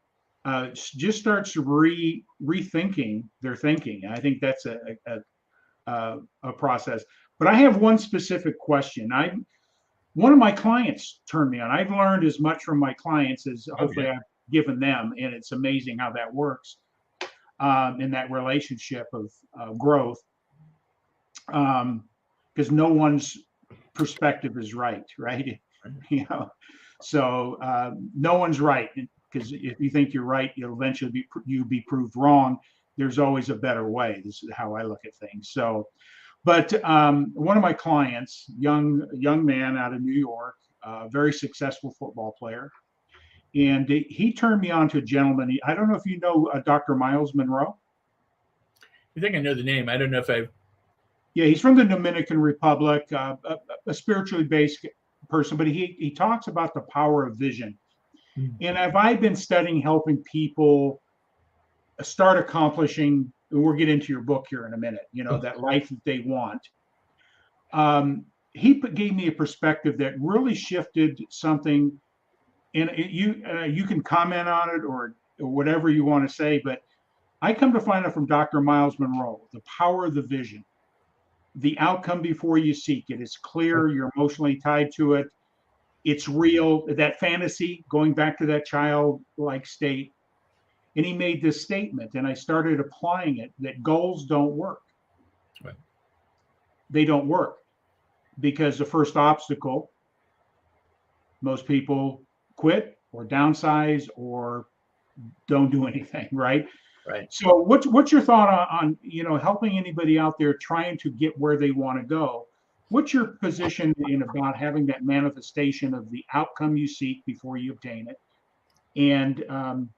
just starts rethinking their thinking. And I think that's a process. But I have one specific question. One of my clients turned me on. I've learned as much from my clients as hopefully I've given them, and it's amazing how that works in that relationship of growth. Because no one's perspective is right? So no one's right. Because if you think you're right, you'll eventually be proved wrong. There's always a better way. This is how I look at things. So, but one of my clients, young man out of New York, very successful football player, and he turned me on to a gentleman. I don't know if you know Dr. Miles Monroe. I think I know the name. I don't know if I've. Yeah, he's from the Dominican Republic, a spiritually based person, but he talks about the power of vision. And I've been studying helping people start accomplishing, and we'll get into your book here in a minute, that life that they want. He gave me a perspective that really shifted something, and you can comment on it or whatever you want to say, but I come to find out from Dr. Miles Monroe, the power of the vision, the outcome before you seek it. It's clear, you're emotionally tied to it. It's real, that fantasy, going back to that childlike state. And he made this statement, and I started applying it, that goals don't work. Right. They don't work because the first obstacle, most people quit or downsize or don't do anything, right? Right. So what's your thought on helping anybody out there trying to get where they want to go? What's your position in about having that manifestation of the outcome you seek before you obtain it, and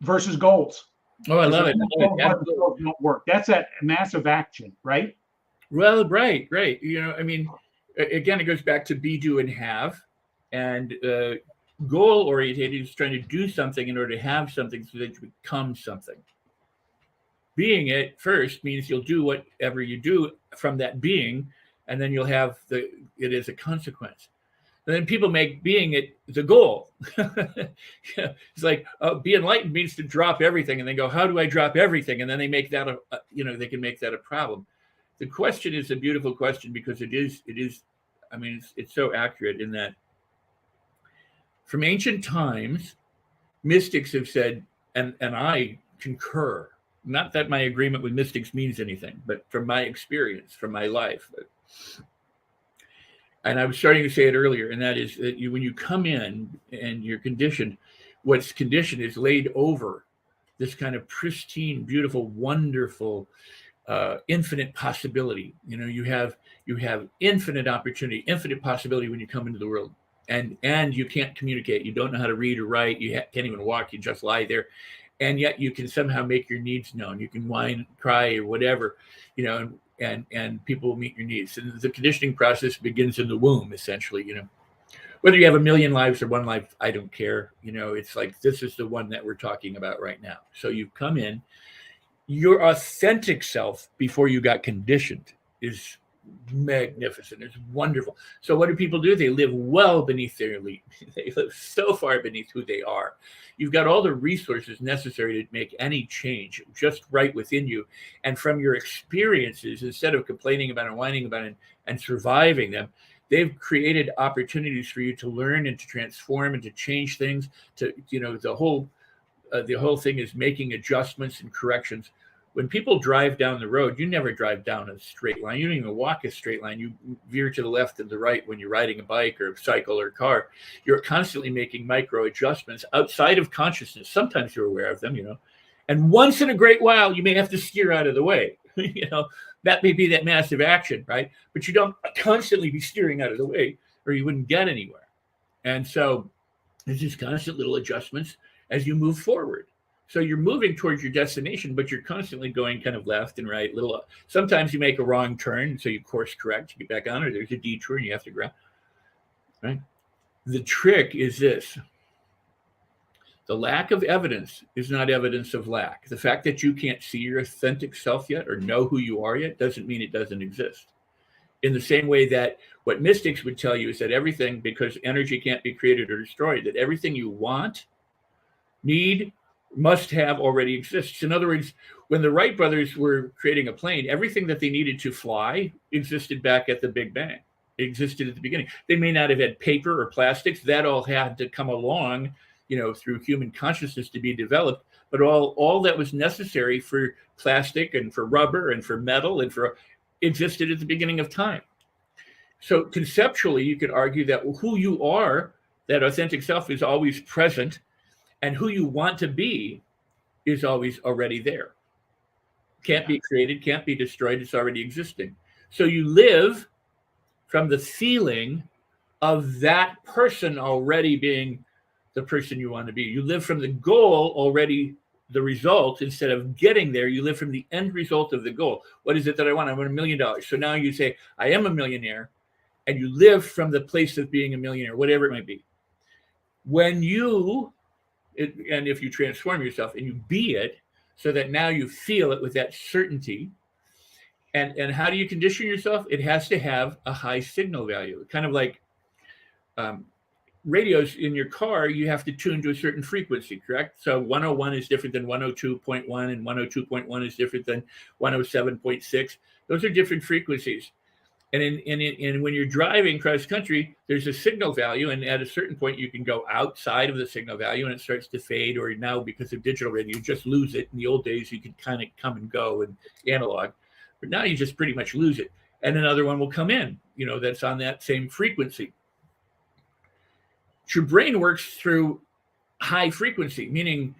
versus goals? Oh, I love it. Goals don't work. That's that massive action, right? Well, right. Again, it goes back to be, do, and have, and goal oriented is trying to do something in order to have something so that you become something. Being it first means you'll do whatever you do from that being and then you'll have it as a consequence. And then people make being it the goal. It's like, be enlightened means to drop everything, and they go, how do I drop everything? And then they make that they can make that a problem. The question is a beautiful question, because it is. I mean, it's so accurate in that from ancient times, mystics have said, and I concur. Not that my agreement with mystics means anything, but from my experience, from my life. And I was starting to say it earlier, and that is that when you come in and you're conditioned, what's conditioned is laid over this kind of pristine, beautiful, wonderful, infinite possibility. You have infinite opportunity, infinite possibility when you come into the world, and you can't communicate. You don't know how to read or write. You can't even walk. You just lie there, and yet you can somehow make your needs known. You can whine, cry, or whatever, and people will meet your needs. And the conditioning process begins in the womb, essentially. Whether you have a million lives or one life, I don't care. It's like, this is the one that we're talking about right now. So you come in, your authentic self before you got conditioned is magnificent. It's wonderful. So what do people do? They live well beneath their elite. They live so far beneath who they are. You've got all the resources necessary to make any change just right within you. And from your experiences, instead of complaining about and whining about it and surviving them, they've created opportunities for you to learn and to transform and to change things. The whole thing is making adjustments and corrections. When people drive down the road, you never drive down a straight line. You don't even walk a straight line. You veer to the left and the right when you're riding a bike or a cycle or a car. You're constantly making micro adjustments outside of consciousness. Sometimes you're aware of them, and once in a great while, you may have to steer out of the way. That may be that massive action, right? But you don't constantly be steering out of the way, or you wouldn't get anywhere. And so there's just constant little adjustments as you move forward. So you're moving towards your destination, but you're constantly going kind of left and right. Sometimes you make a wrong turn, so you course correct, you get back on, or there's a detour and you have to go. Right? The trick is this. The lack of evidence is not evidence of lack. The fact that you can't see your authentic self yet or know who you are yet doesn't mean it doesn't exist. In the same way that what mystics would tell you is that everything, because energy can't be created or destroyed, that everything you want, need, must have already exists. In other words, when the Wright brothers were creating a plane, everything that they needed to fly existed back at the Big Bang. It existed at the beginning. They may not have had paper or plastics. That all had to come along, through human consciousness to be developed. But all that was necessary for plastic and for rubber and for metal and for existed at the beginning of time. So conceptually, you could argue that who you are, that authentic self, is always present. And who you want to be is always already there. Can't be created, can't be destroyed. It's already existing. So you live from the feeling of that person already being the person you want to be. You live from the goal already, the result. Instead of getting there, you live from the end result of the goal. What is it that I want? I want $1 million. So now you say, I am a millionaire, and you live from the place of being a millionaire, whatever it might be. And if you transform yourself and you be it, so that now you feel it with that certainty. And how do you condition yourself? It has to have a high signal value. Kind of like radios in your car, you have to tune to a certain frequency, correct? So 101 is different than 102.1, and 102.1 is different than 107.6. Those are different frequencies. And when you're driving cross country, there's a signal value, and at a certain point you can go outside of the signal value and it starts to fade, or now because of digital radio, you just lose it. In the old days, you could kind of come and go and analog, but now you just pretty much lose it. And another one will come in, that's on that same frequency. Your brain works through high frequency, meaning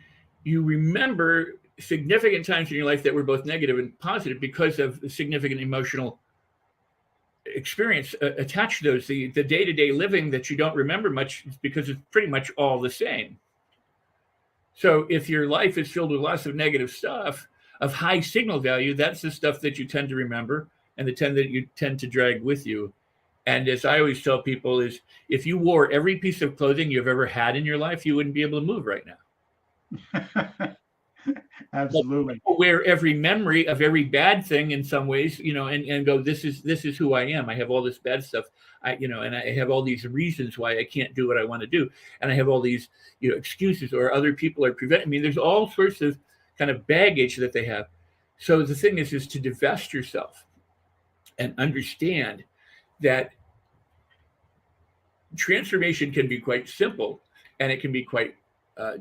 you remember significant times in your life that were both negative and positive because of significant emotional experience attached to those. The day-to-day living that you don't remember much is because it's pretty much all the same. So if your life is filled with lots of negative stuff of high signal value, that's the stuff that you tend to remember and that you tend to drag with you. And as I always tell people, is if you wore every piece of clothing you've ever had in your life, you wouldn't be able to move right now. Absolutely. Aware every memory of every bad thing in some ways, and go, this is who I am. I have all this bad stuff. And I have all these reasons why I can't do what I want to do. And I have all these, excuses, or other people are preventing me. There's all sorts of kind of baggage that they have. So the thing is to divest yourself and understand that transformation can be quite simple, and it can be quite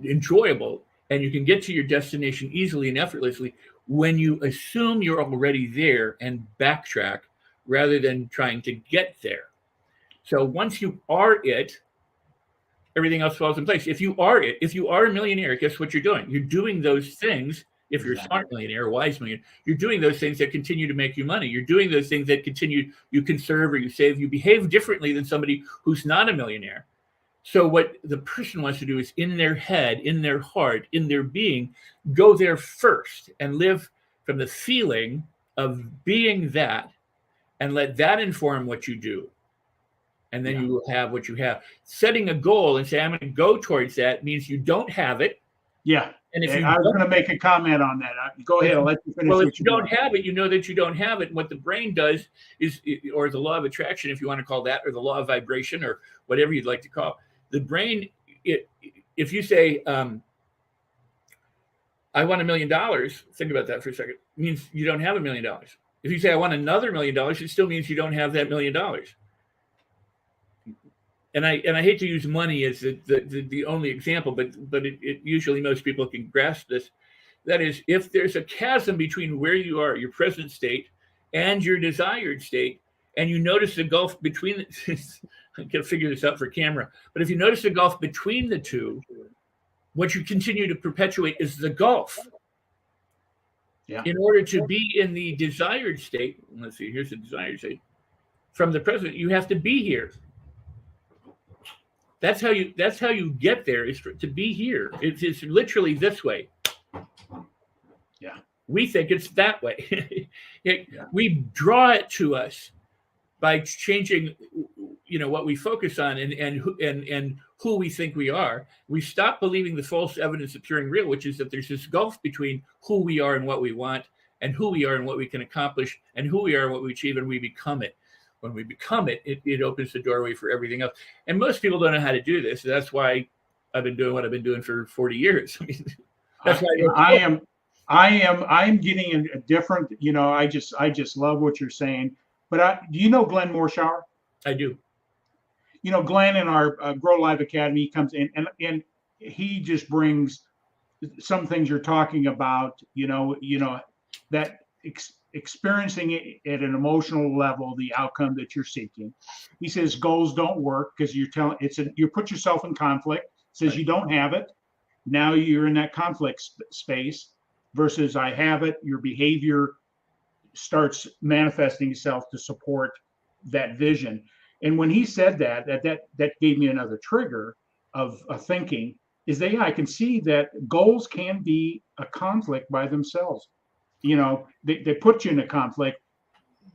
enjoyable, and you can get to your destination easily and effortlessly when you assume you're already there and backtrack rather than trying to get there. So once you are it, everything else falls in place. If you are it, if you are a millionaire, guess what you're doing? You're doing those things. If you're a smart millionaire, a wise millionaire, you're doing those things that continue to make you money. You're doing those things that you conserve or you save. You behave differently than somebody who's not a millionaire. So what the person wants to do is, in their head, in their heart, in their being, go there first and live from the feeling of being that, and let that inform what you do. And then you will have what you have. Setting a goal and say, I'm going to go towards that, means you don't have it. Yeah. And if I was going to make a comment on that. Go ahead. I'll let you finish. Well, if you don't have it, you know that you don't have it. And what the brain does is, or the law of attraction, if you want to call that, or the law of vibration, or whatever you'd like to call it, the brain, if you say, I want $1 million, think about that for a second, it means you don't have $1 million. If you say, I want another $1 million, it still means you don't have that $1 million. And I hate to use money as the only example, but it usually most people can grasp this. That is, if there's a chasm between where you are, your present state, and your desired state, and you notice the gulf between I can figure this out for camera, but if you notice the gulf between the two, what you continue to perpetuate is the gulf. Yeah. In order to be in the desired state, let's see, here's the desired state. From the present, you have to be here. That's how you get there, is to be here. It's literally this way. Yeah. We think it's that way. We draw it to us by changing, what we focus on and who we think we are. We stop believing the false evidence appearing real, which is that there's this gulf between who we are and what we want, and who we are and what we can accomplish, and who we are and what we achieve, and we become it. When we become it, it opens the doorway for everything else. And most people don't know how to do this. That's why I've been doing what I've been doing for 40 years. I mean, that's why I am getting a different, I just love what you're saying. But do you know Glenn Morshower? I do. Glenn in our Grow Live Academy comes in, and he just brings some things you're talking about, that experiencing it at an emotional level, the outcome that you're seeking. He says goals don't work because you put yourself in conflict. Says right. You don't have it. Now you're in that conflict space versus I have it. Your behavior starts manifesting itself to support that vision. And when he said that gave me another trigger of thinking is that, I can see that goals can be a conflict by themselves. They put you in a conflict.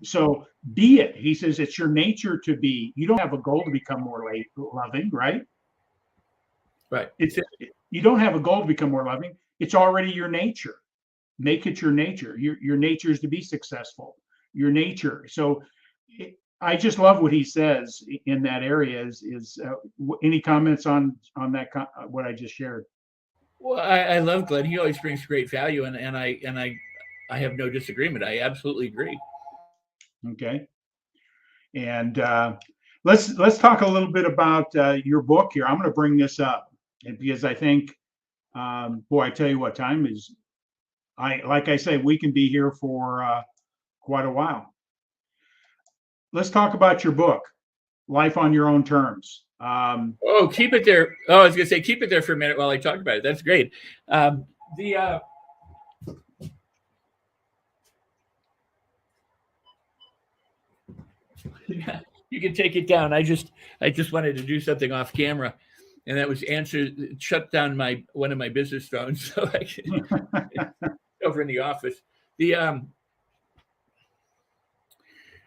So be it. He says it's your nature to be. You don't have a goal to become more loving, right? Right. You don't have a goal to become more loving. It's already your nature. Make it your nature. Your nature is to be successful. Your nature. So I just love what he says in that area. Is any comments on that? What I just shared. Well, I love Glenn. He always brings great value, and I have no disagreement. I absolutely agree. Okay. And let's talk a little bit about your book here. I'm going to bring this up, because I think, I tell you what, time is. Like I say, we can be here for quite a while. Let's talk about your book, Life on Your Own Terms. Keep it there. I was going to say, keep it there for a minute while I talk about it. That's great. You can take it down. I just wanted to do something off camera, and that was shut down one of my business phones, so I can over in the office.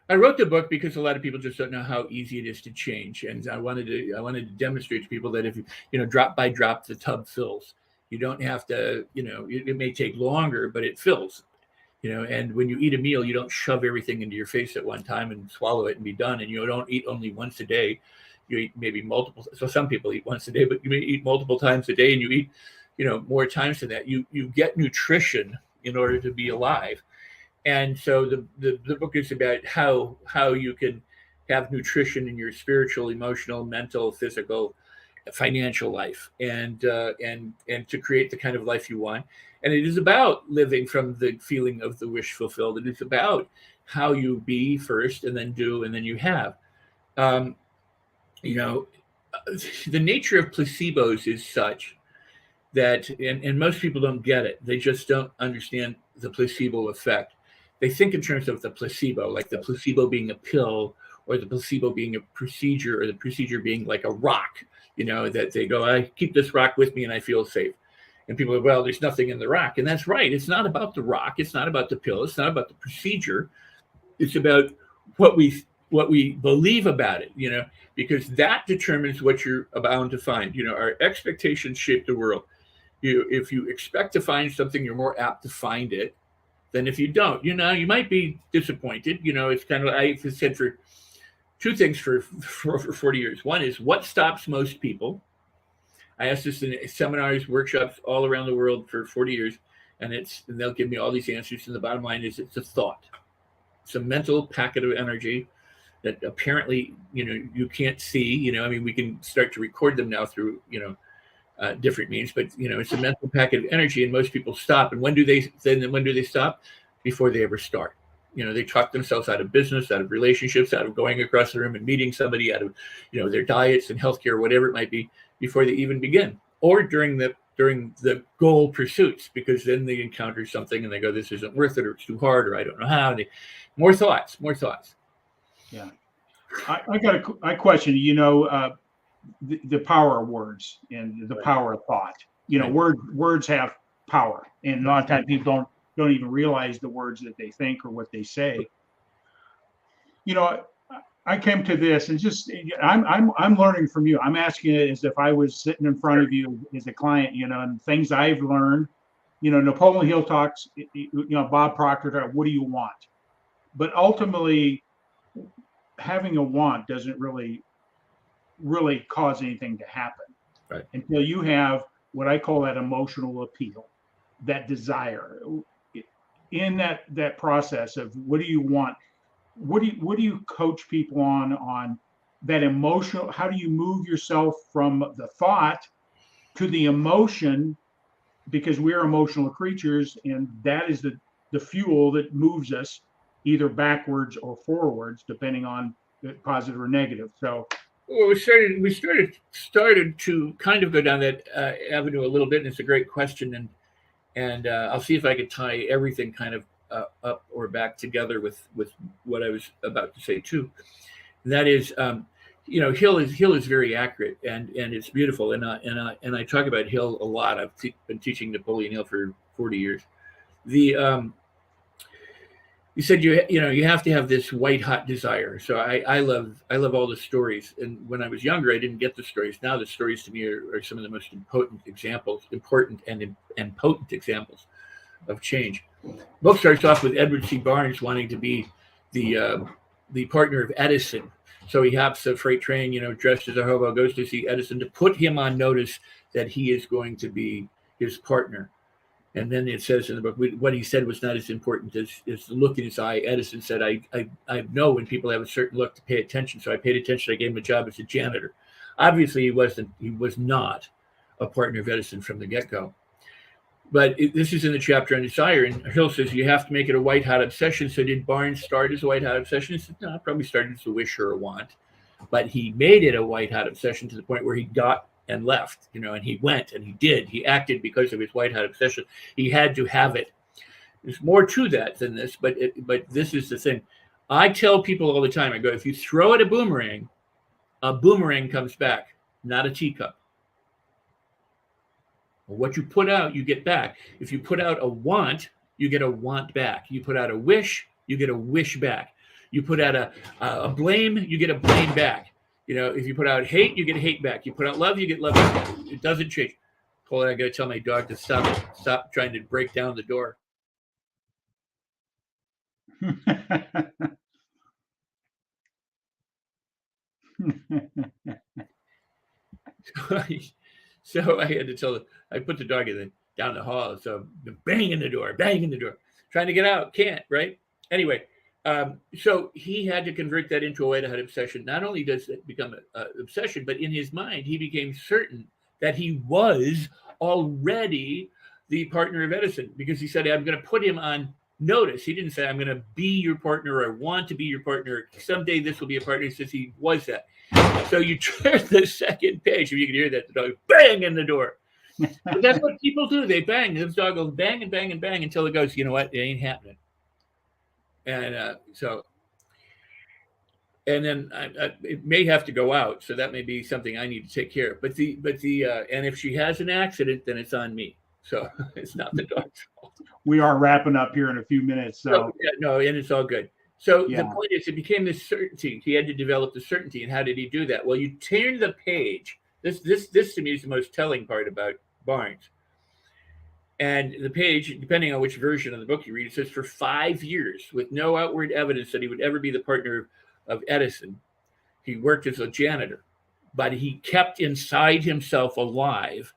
I wrote the book because a lot of people just don't know how easy it is to change, and I wanted to demonstrate to people that if drop by drop the tub fills, You don't have to, it may take longer, but it fills. And when you eat a meal, you don't shove everything into your face at one time and swallow it and be done. And you don't eat only once a day. You eat maybe multiple. So some people eat once a day, but you may eat multiple times a day, and you eat, more times than that. You get nutrition in order to be alive. And so the book is about how you can have nutrition in your spiritual, emotional, mental, physical, financial life, and to create the kind of life you want. And it is about living from the feeling of the wish fulfilled. It is about how you be first, and then do, and then you have. The nature of placebos is such that, and most people don't get it. They just don't understand the placebo effect. They think in terms of the placebo, like the placebo being a pill, or the placebo being a procedure, or the procedure being like a rock, that they go, I keep this rock with me and I feel safe. And people go, well, there's nothing in the rock. And that's right. It's not about the rock. It's not about the pill. It's not about the procedure. It's about what we believe about it, because that determines what you're bound to find. Our expectations shape the world. If you expect to find something, you're more apt to find it than if you don't. You might be disappointed. It's kind of, I've said for two things for over 40 years. One is, what stops most people? I asked this in seminars, workshops all around the world for 40 years, and they'll give me all these answers. And the bottom line is, it's a thought. It's a mental packet of energy that apparently, you can't see. We can start to record them now through, different means, but it's a mental packet of energy, and most people stop. And when do they stop? Before they ever start. They talk themselves out of business, out of relationships, out of going across the room and meeting somebody, out of, their diets and healthcare, whatever it might be, before they even begin, or during the goal pursuits, because then they encounter something and they go, this isn't worth it, or it's too hard, or I don't know how. More thoughts. Yeah. I got a question, the power of words and the power of thought. Words have power, and a lot of times people don't even realize the words that they think or what they say. I came to this, and just I'm learning from you. I'm asking it as if I was sitting in front of you as a client, and things I've learned. Napoleon Hill talks, Bob Proctor, what do you want? But ultimately, having a want doesn't really cause anything to happen, right, until you have what I call that emotional appeal, that desire. In that process of what do you want, what do you coach people on that emotional? How do you move yourself from the thought to the emotion? Because we're emotional creatures, and that is the fuel that moves us either backwards or forwards, depending on positive or negative. So, well, we started to kind of go down that avenue a little bit, and it's a great question, and I'll see if I could tie everything kind of up or back together with what I was about to say too. And that is, Hill is very accurate, and it's beautiful, and I talk about Hill a lot. I've been teaching Napoleon Hill for 40 years. You said you have to have this white hot desire. So I love all the stories. And when I was younger, I didn't get the stories. Now the stories to me are some of the most important and potent examples of change. The book starts off with Edward C. Barnes wanting to be the partner of Edison. So he hops a freight train, dressed as a hobo, goes to see Edison to put him on notice that he is going to be his partner. And then it says in the book, what he said was not as important as the look in his eye. Edison said, I know when people have a certain look to pay attention. So I paid attention. I gave him a job as a janitor. Obviously, he was not a partner of Edison from the get-go. But this is in the chapter on desire. And Hill says, you have to make it a white-hot obsession. So did Barnes start as a white-hot obsession? He said, no, I probably started as a wish or a want. But he made it a white-hot obsession to the point where he got and left, and he went and he acted because of his white hot obsession. He had to have it. There's more to that than this, but this is the thing. I tell people all the time, I go, if you throw at a boomerang comes back, not a teacup. What you put out, you get back. If you put out a want, you get a want back. You put out a wish, you get a wish back. You put out a blame, you get a blame back. If you put out hate, you get hate back. You put out love, you get love back. It doesn't change. Hold on, I got to tell my dog to stop trying to break down the door. So I had to I put the dog down the hall. So banging the door, trying to get out, can't, right? Anyway, so he had to convert that into a white-hot obsession. Not only does it become an obsession, but in his mind, he became certain that he was already the partner of Edison, because he said, I'm going to put him on notice. He didn't say, I'm going to be your partner, or I want to be your partner. Someday this will be a partner. He says he was that. So you turn the second page, if you can hear that, the dog bang in the door. But that's what people do. They bang. This dog goes bang and bang and bang until it goes, you know what? It ain't happening. And and then it may have to go out. So that may be something I need to take care of. But and if she has an accident, then it's on me. So it's not the dog's fault. We are wrapping up here in a few minutes. So yeah, no, and it's all good. So the point is, it became this certainty. He had to develop the certainty. And how did he do that? Well, you turn the page. This to me is the most telling part about Barnes. And the page, depending on which version of the book you read, it says for 5 years, with no outward evidence that he would ever be the partner of Edison, he worked as a janitor. But he kept inside himself alive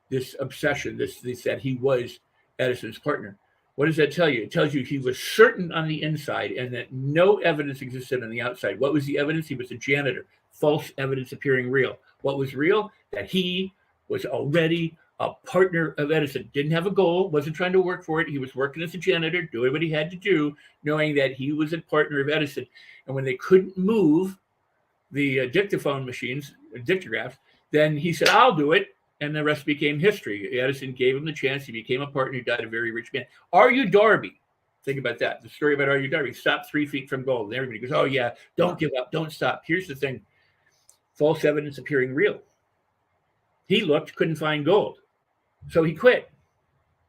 this obsession, this that he was Edison's partner. What does that tell you? It tells you he was certain on the inside and that no evidence existed on the outside. What was the evidence? He was a janitor. False evidence appearing real. What was real? That he was already a partner of Edison. Didn't have a goal, wasn't trying to work for it. He was working as a janitor, doing what he had to do, knowing that he was a partner of Edison. And when they couldn't move the dictaphone machines, dictographs, then he said, I'll do it. And the rest became history. Edison gave him the chance. He became a partner. He died a very rich man. R.U. Darby. Think about that. The story about R.U. Darby. Stopped 3 feet from gold. And everybody goes, oh, yeah, don't give up. Don't stop. Here's the thing. False evidence appearing real. He looked, couldn't find gold. So he quit.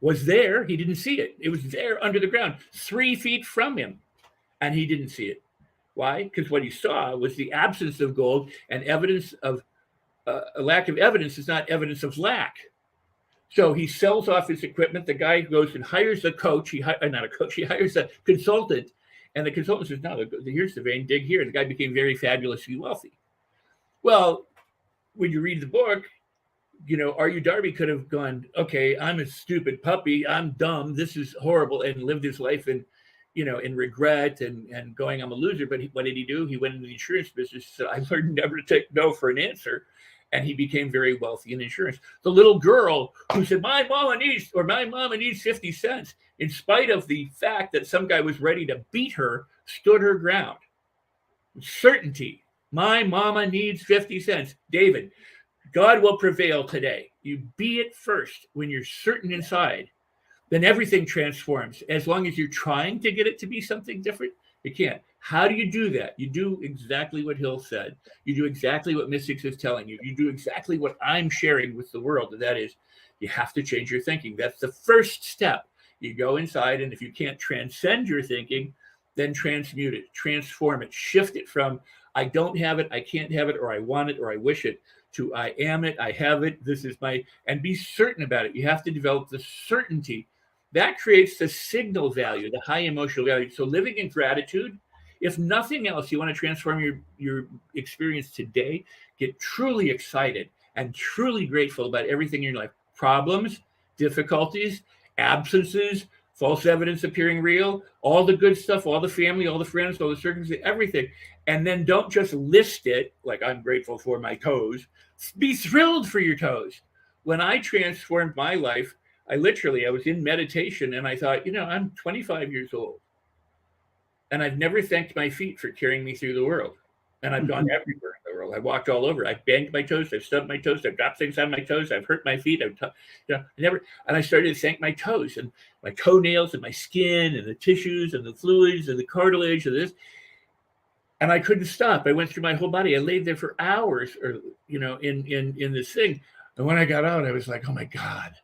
Was there. He didn't see it. It was there under the ground, 3 feet from him. And he didn't see it. Why? Because what he saw was the absence of gold, and evidence of a lack of evidence is not evidence of lack. So he sells off his equipment. The guy goes and hires a coach. He hires a consultant. And the consultant says, no, here's the vein, dig here. And the guy became very fabulously wealthy. Well, when you read the book, R.U. Darby could have gone, okay, I'm a stupid puppy. I'm dumb. This is horrible. And lived his life in regret and going, I'm a loser. But what did he do? He went into the insurance business. So I learned never to take no for an answer. And he became very wealthy in insurance. The little girl who said, my mama needs 50 cents, in spite of the fact that some guy was ready to beat her, stood her ground. Certainty. My mama needs 50 cents. David, God will prevail today. You be it first when you're certain inside. Then everything transforms. As long as you're trying to get it to be something different, you can't. How do you do that? You do exactly what Hill said. You do exactly what Mystics is telling you. You do exactly what I'm sharing with the world. And that is, you have to change your thinking. That's the first step. You go inside, and if you can't transcend your thinking, then transmute it, transform it, shift it from I don't have it, I can't have it, or I want it, or I wish it, to I am it, I have it, this is and be certain about it. You have to develop the certainty. That creates the signal value, the high emotional value. So living in gratitude, if nothing else, you want to transform your experience today, get truly excited and truly grateful about everything in your life. Problems, difficulties, absences, false evidence appearing real, all the good stuff, all the family, all the friends, all the circumstances, everything. And then don't just list it like I'm grateful for my toes. Be thrilled for your toes. When I transformed my life, I was in meditation and I thought, I'm 25 years old. And I've never thanked my feet for carrying me through the world. And I've gone everywhere in the world. I walked all over. I've banged my toes. I've stubbed my toes. I've dropped things on my toes. I've hurt my feet. And I started to thank my toes and my toenails and my skin and the tissues and the fluids and the cartilage and this. And I couldn't stop. I went through my whole body. I laid there for hours, in this thing. And when I got out, I was like, oh my God.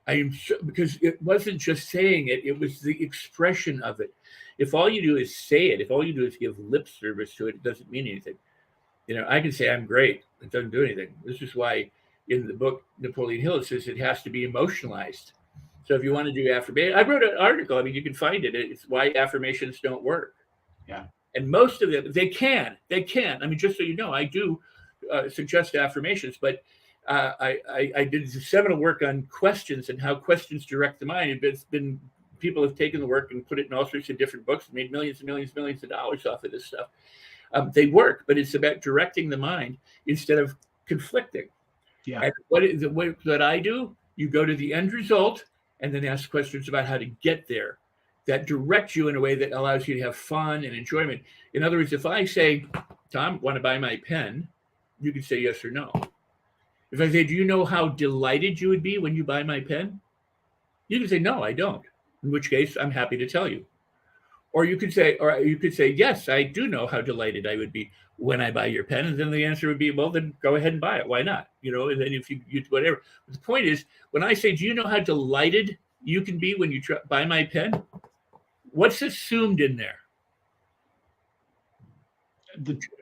Because it wasn't just saying it, it was the expression of it. If all you do is say it, if all you do is give lip service to it, it doesn't mean anything. I can say I'm great. It doesn't do anything. This is why in the book Napoleon Hill, it says it has to be emotionalized. So if you want to do affirmation, I wrote an article. I mean, you can find it. It's why affirmations don't work. Yeah. And most of them, they can. I mean, just so you know, I do suggest affirmations, but I did seminal work on questions and how questions direct the mind. It's been people have taken the work and put it in all sorts of different books, and made millions and millions, millions of dollars off of this stuff. They work, but it's about directing the mind instead of conflicting. Yeah. And what that I do, you go to the end result and then ask questions about how to get there. That direct you in a way that allows you to have fun and enjoyment. In other words, if I say, Tom, want to buy my pen? You can say yes or no. If I say, do you know how delighted you would be when you buy my pen? You can say, no, I don't. In which case, I'm happy to tell you. Or you could say, yes, I do know how delighted I would be when I buy your pen. And then the answer would be, well, then go ahead and buy it. Why not? And then if you whatever. But the point is, when I say, do you know how delighted you can be when you buy my pen? What's assumed in there?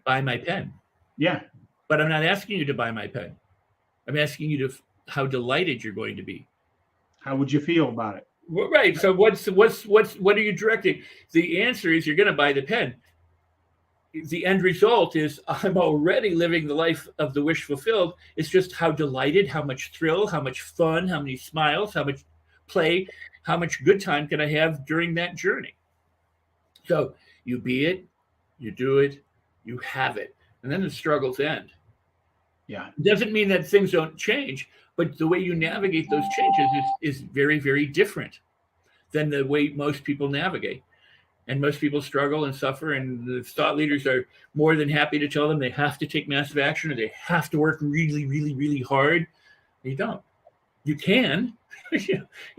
Buy my pen. Yeah. But I'm not asking you to buy my pen. I'm asking you how delighted you're going to be. How would you feel about it? Well, right. So what are you directing? The answer is you're going to buy the pen. The end result is I'm already living the life of the wish fulfilled. It's just how delighted, how much thrill, how much fun, how many smiles, how much play, how much good time can I have during that journey? So you be it, you do it, you have it. And then the struggles end. Yeah. It doesn't mean that things don't change, but the way you navigate those changes is very, very different than the way most people navigate. And most people struggle and suffer, and the thought leaders are more than happy to tell them they have to take massive action or they have to work really, really, really hard. You don't. You can.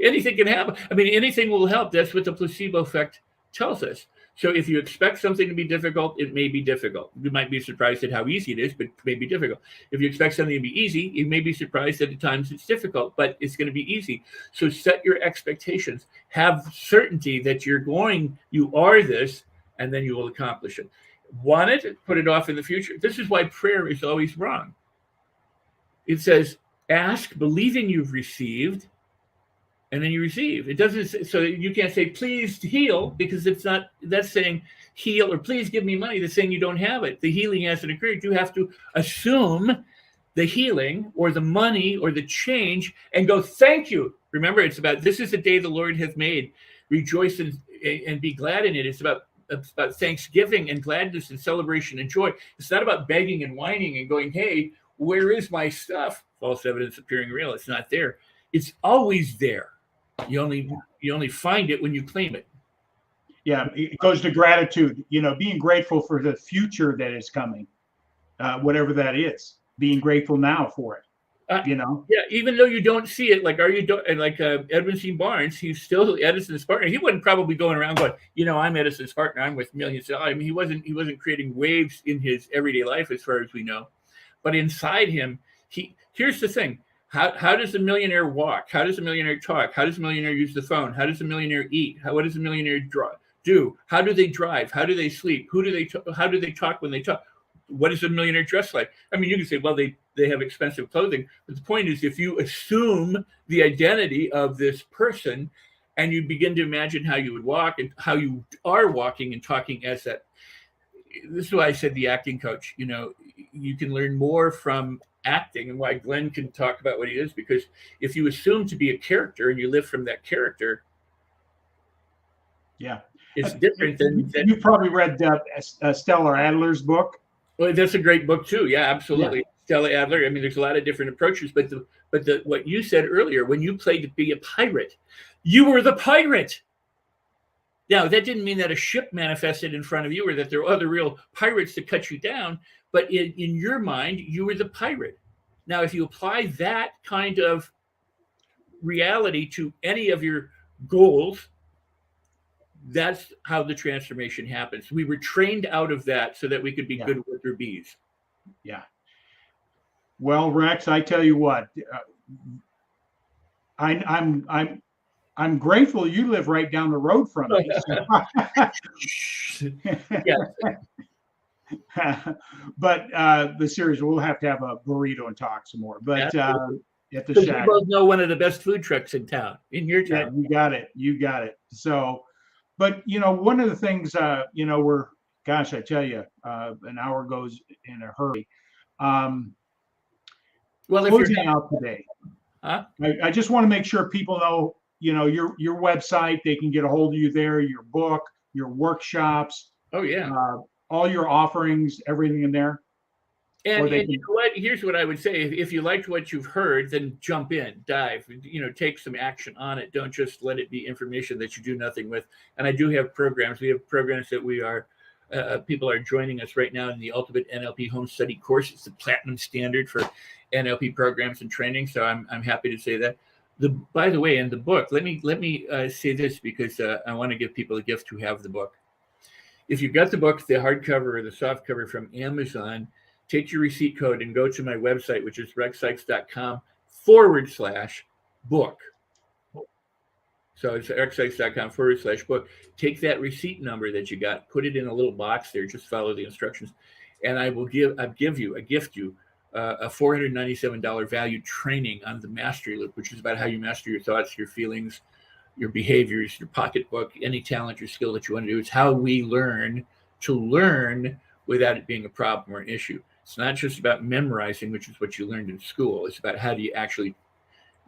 Anything can happen. I mean, anything will help. That's what the placebo effect tells us. So if you expect something to be difficult, it may be difficult. You might be surprised at how easy it is, but it may be difficult. If you expect something to be easy, you may be surprised that at times it's difficult, but it's going to be easy. So set your expectations. Have certainty that you are this, and then you will accomplish it. Want it? Put it off in the future. This is why prayer is always wrong. It says, ask, believing you've received, and then you receive. It doesn't say, so you can't say, please heal, because that's saying heal, or please give me money. That's saying you don't have it. The healing hasn't occurred. You have to assume the healing or the money or the change and go, thank you. Remember, it's about, this is the day the Lord has made. Rejoice and be glad in it. It's about thanksgiving and gladness and celebration and joy. It's not about begging and whining and going, hey, where is my stuff? False evidence appearing real. It's not there. It's always there. You only find it when you claim it. Yeah, it goes to gratitude. Being grateful for the future that is coming, whatever that is. Being grateful now for it. Yeah, even though you don't see it, like Edwin C. Barnes, he's still Edison's partner. He wasn't probably going around going, I'm Edison's partner. I'm with millions of dollars. I mean, he wasn't creating waves in his everyday life, as far as we know. But inside him, here's the thing. How does a millionaire walk? How does a millionaire talk? How does a millionaire use the phone? How does a millionaire eat? What does a millionaire do? How do they drive? How do they sleep? How do they talk when they talk? What does a millionaire dress like? I mean, you can say, well, they have expensive clothing. But the point is, if you assume the identity of this person and you begin to imagine how you would walk and how you are walking and talking as that, this is why I said the acting coach, you can learn more from acting, and why Glenn can talk about what he is, because if you assume to be a character and you live from that character, yeah, it's different than you've probably read Stella Adler's book. Well, that's a great book too. Yeah, absolutely. Yeah. Stella Adler. I mean, there's a lot of different approaches, but what you said earlier, when you played to be a pirate, you were the pirate. Now, that didn't mean that a ship manifested in front of you or that there were other real pirates to cut you down, but in your mind, you were the pirate. Now, if you apply that kind of reality to any of your goals, that's how the transformation happens. We were trained out of that so that we could be good worker bees. Yeah. Well, Rex, I tell you what, I'm grateful you live right down the road from me. Yeah. But seriously, we'll have to have a burrito and talk some more. But at the Because we shack, both know one of the best food trucks in town, in your yeah, town. you got it, you got it. So, but one of the things, we're, gosh, I tell you, an hour goes in a hurry. Um, Well, if you're Closing out today, huh? I just want to make sure people know, your website. They can get a hold of you there. Your book, your workshops, Oh yeah. all your offerings, everything in there. And Or they you can. know what? Here's what I would say: if you liked what you've heard, then jump in, dive. Take some action on it. Don't just let it be information that you do nothing with. And I do have programs. We have programs that we are. People are joining us right now in the Ultimate NLP Home Study course. It's the platinum standard for NLP programs and training. So I'm happy to say that. By the way, in the book, let me say this because I want to give people a gift who have the book. If you got the book, the hardcover or the soft cover from Amazon, take your receipt code and go to my website, which is rexsikes.com/book. So it's rexsikes.com/book. Take that receipt number that you got, put it in a little box there, just follow the instructions, and I'll gift you a $497 value training on the mastery loop, which is about how you master your thoughts, your feelings, your behaviors, your pocketbook, any talent or skill that you want to do. It's how we learn to learn without it being a problem or an issue. It's not just about memorizing, which is what you learned in school. It's about how do you actually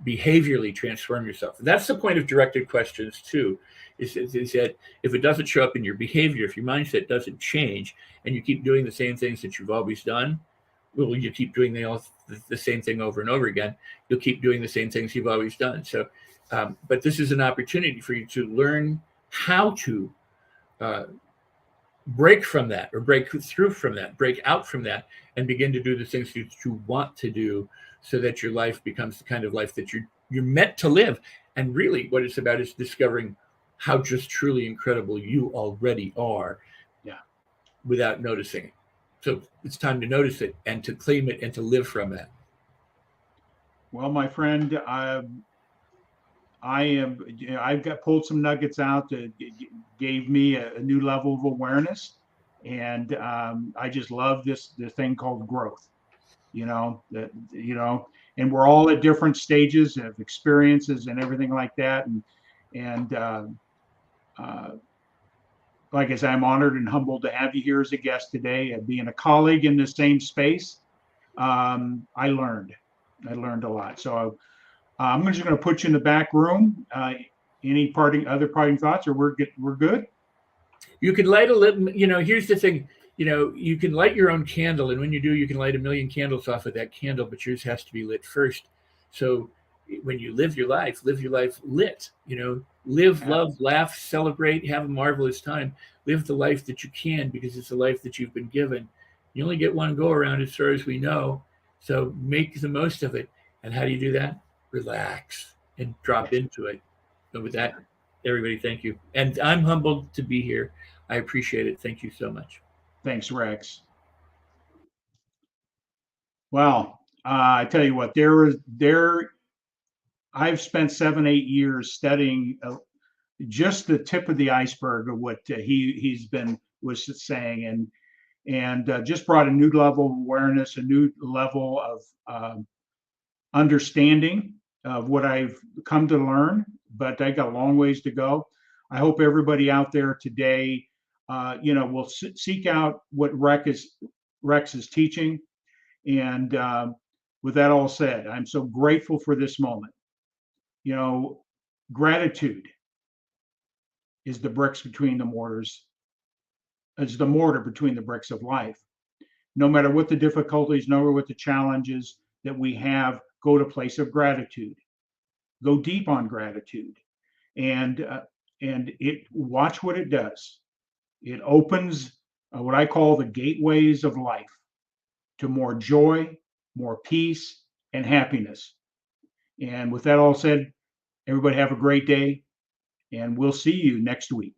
behaviorally transform yourself. And that's the point of directed questions too, is that if it doesn't show up in your behavior, if your mindset doesn't change and you keep doing the same things that you've always done, well, you keep doing the same thing over and over again, you'll keep doing the same things you've always done. So but this is an opportunity for you to learn how to break from that, or break through from that, break out from that, and begin to do the things that you want to do, so that your life becomes the kind of life that you're meant to live. And really, what it's about is discovering how just truly incredible you already are, Yeah. without noticing it. So it's time to notice it and to claim it and to live from that. Well, my friend, I've got pulled some nuggets out that gave me a new level of awareness, and I just love this thing called growth. And we're all at different stages of experiences and everything like that, and uh, like I said, I'm honored and humbled to have you here as a guest today. Being a colleague in the same space, I learned a lot. So I'm just going to put you in the back room. Any other parting thoughts, or we're good? You can light a lit. Here's the thing. You can light your own candle, and when you do, you can light a million candles off of that candle, but yours has to be lit first. So when you live your life lit. Live, love, laugh, celebrate, have a marvelous time. Live the life that you can, because it's a life that you've been given. You only get one go around, as far as we know. So make the most of it. And how do you do that? Relax and drop into it. So with that, everybody, thank you. And I'm humbled to be here. I appreciate it. Thank you so much. Thanks, Rex. Well, I tell you what, I've spent 7-8 years studying just the tip of the iceberg of what was saying, and just brought a new level of awareness, a new level of understanding of what I've come to learn. But I got a long ways to go. I hope everybody out there today, will seek out what Rex is teaching. And with that all said, I'm so grateful for this moment. Gratitude is the bricks between the mortars, is the mortar between the bricks of life. No matter what the difficulties, no matter what the challenges that we have, go to a place of gratitude. Go deep on gratitude, and watch what it does. It opens what I call the gateways of life to more joy, more peace, and happiness. And with that all said, everybody have a great day, and we'll see you next week.